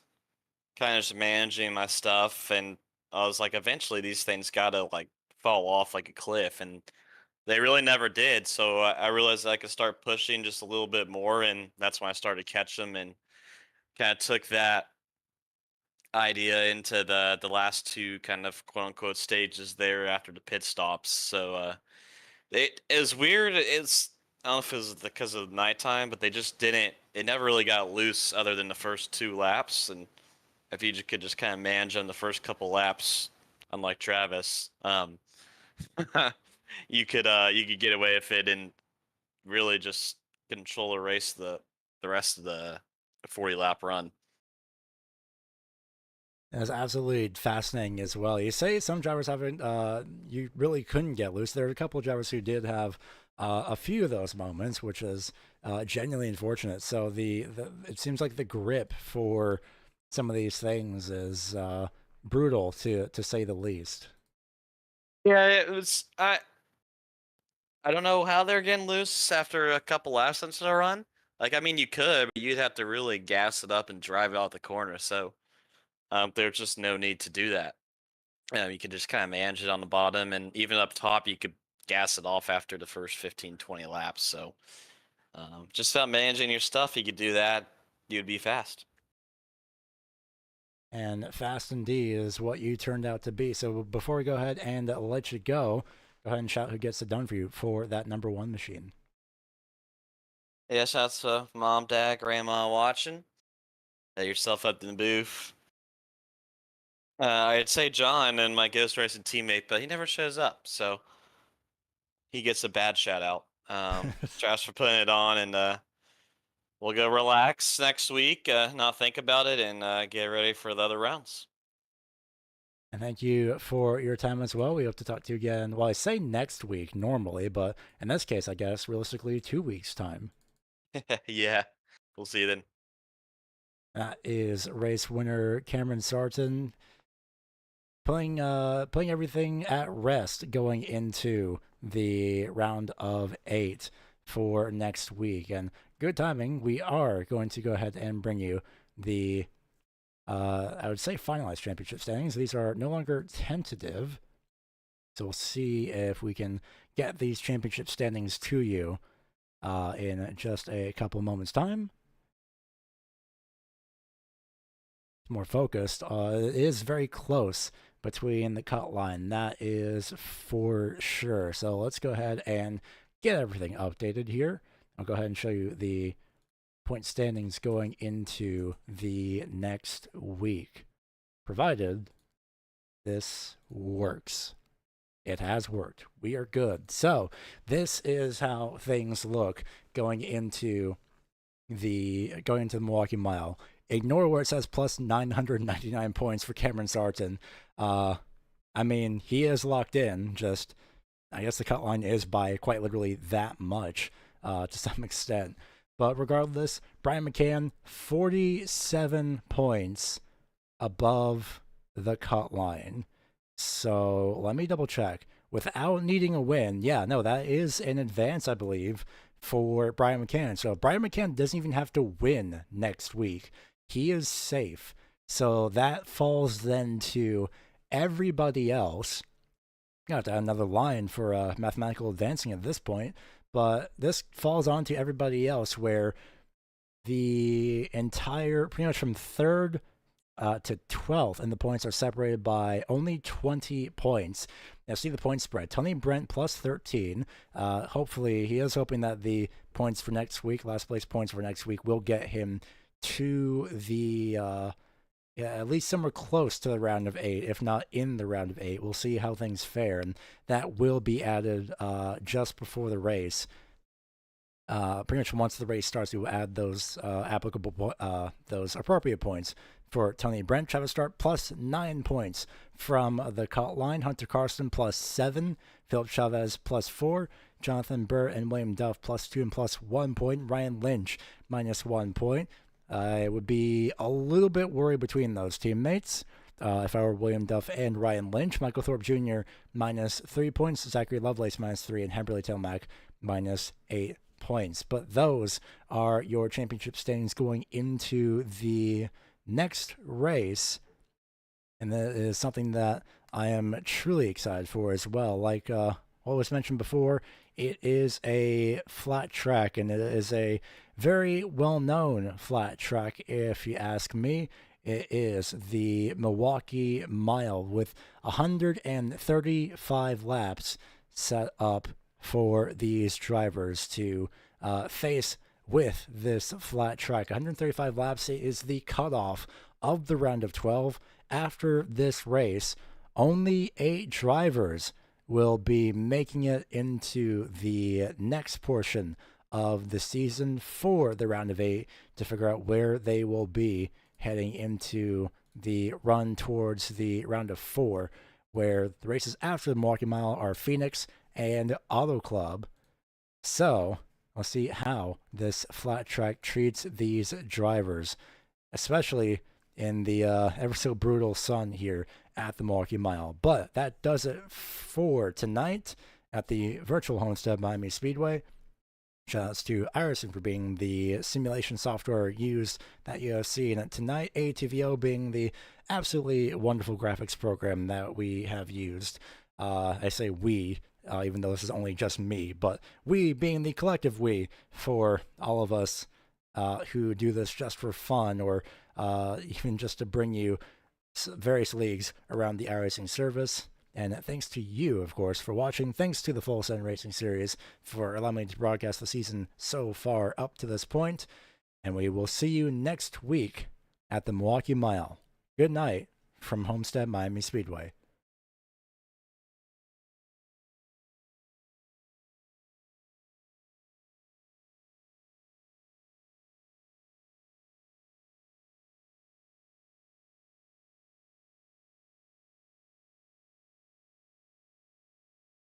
kind of just managing my stuff, and I was like, eventually these things gotta like fall off like a cliff, and they really never did. So I realized I could start pushing just a little bit more, and that's when I started to catch them, and kind of took that idea into the last two kind of quote unquote stages there after the pit stops. So it was weird. I don't know if it was because of nighttime, but they just didn't. It never really got loose other than the first two laps, and if you could just kind of manage on the first couple laps, unlike Travis, you could get away with it and really just control the race the rest of the 40 lap run. That's absolutely fascinating as well. You say some drivers haven't, you really couldn't get loose. There are a couple of drivers who did have a few of those moments, which is genuinely unfortunate. So it seems like the grip for some of these things is brutal to say the least. Yeah, it was. I don't know how they're getting loose after a couple laps into the run. Like, I mean, you could, but you'd have to really gas it up and drive it out the corner. So there's just no need to do that. You could just kind of manage it on the bottom, and even up top, you could gas it off after the first 15, 20 laps. So just about managing your stuff, you could do that. You'd be fast. And fast indeed is what you turned out to be. So before we go ahead and let you go ahead and shout who gets it done for you for that number one machine. Yeah, shouts to mom, dad, grandma watching. Yourself up in the booth. I'd say John and my Ghost Racing teammate, but he never shows up, so he gets a bad shout out. Josh for putting it on, and we'll go relax next week, not think about it, and get ready for the other rounds. And thank you for your time as well. We hope to talk to you again. Well, I say next week normally, but in this case, I guess realistically 2 weeks' time. Yeah, we'll see you then. That is race winner Cameron Sarton putting everything at rest going into the round of 8 for next week. And good timing, we are going to go ahead and bring you the I would say finalized championship standings. These are no longer tentative, so we'll see if we can get these championship standings to you in just a couple moments' time. More focused. It is very close between the cut line. That is for sure. So let's go ahead and get everything updated here. I'll go ahead and show you the point standings going into the next week, provided this works. It has worked. We are good. So this is how things look going into the Milwaukee Mile. Ignore where it says plus 999 points for Cameron Sarton. I mean, he is locked in. Just, I guess the cut line is by quite literally that much to some extent. But regardless, Brian McCann, 47 points above the cut line. So let me double check. Without needing a win, yeah, no, that is an advance, I believe, for Brian McCann. So Brian McCann doesn't even have to win next week. He is safe. So that falls then to everybody else. Got to add another line for mathematical advancing at this point. But this falls on to everybody else, where the entire, pretty much from 3rd to 12th, and the points are separated by only 20 points. Now, see the point spread. Tony Brent plus 13. Hopefully, he is hoping that the points for next week, last place points for next week, will get him to the, at least somewhere close to the round of 8, if not in the round of 8. We'll see how things fare, and that will be added just before the race. Pretty much once the race starts, we will add those those appropriate points for Tony Brent. Travis Start plus 9 points from the cut line. Hunter Carson plus 7. Philip Chavez plus 4. Jonathan Burr and William Duff plus 2 and plus 1 point. Ryan Lynch minus 1 point. I would be a little bit worried between those teammates. If I were William Duff and Ryan Lynch. Michael Thorpe Jr. minus 3 points. Zachary Lovelace minus 3. And Hemberley Telmack minus 8 points. But those are your championship standings going into the next race. And that is something that I am truly excited for as well. Like what was mentioned before, it is a flat track, and it is a very well-known flat track, if you ask me. It is the Milwaukee Mile with 135 laps set up for these drivers to face with this flat track. 135 laps is the cutoff of the round of 12. After this race, only 8 drivers will be making it into the next portion of the season for the round of 8 to figure out where they will be heading into the run towards the round of 4, where the races after the Milwaukee Mile are Phoenix and Auto Club. So let's see how this flat track treats these drivers, especially in the ever so brutal sun here at the Milwaukee Mile. But that does it for tonight at the virtual Homestead Miami Speedway. Shoutouts to iRacing for being the simulation software used that you have seen tonight. ATVO being the absolutely wonderful graphics program that we have used. I say we, even though this is only just me, but we being the collective we for all of us who do this just for fun, or even just to bring you various leagues around the iRacing service. And thanks to you, of course, for watching. Thanks to the Full Send Racing Series for allowing me to broadcast the season so far up to this point. And we will see you next week at the Milwaukee Mile. Good night from Homestead Miami Speedway.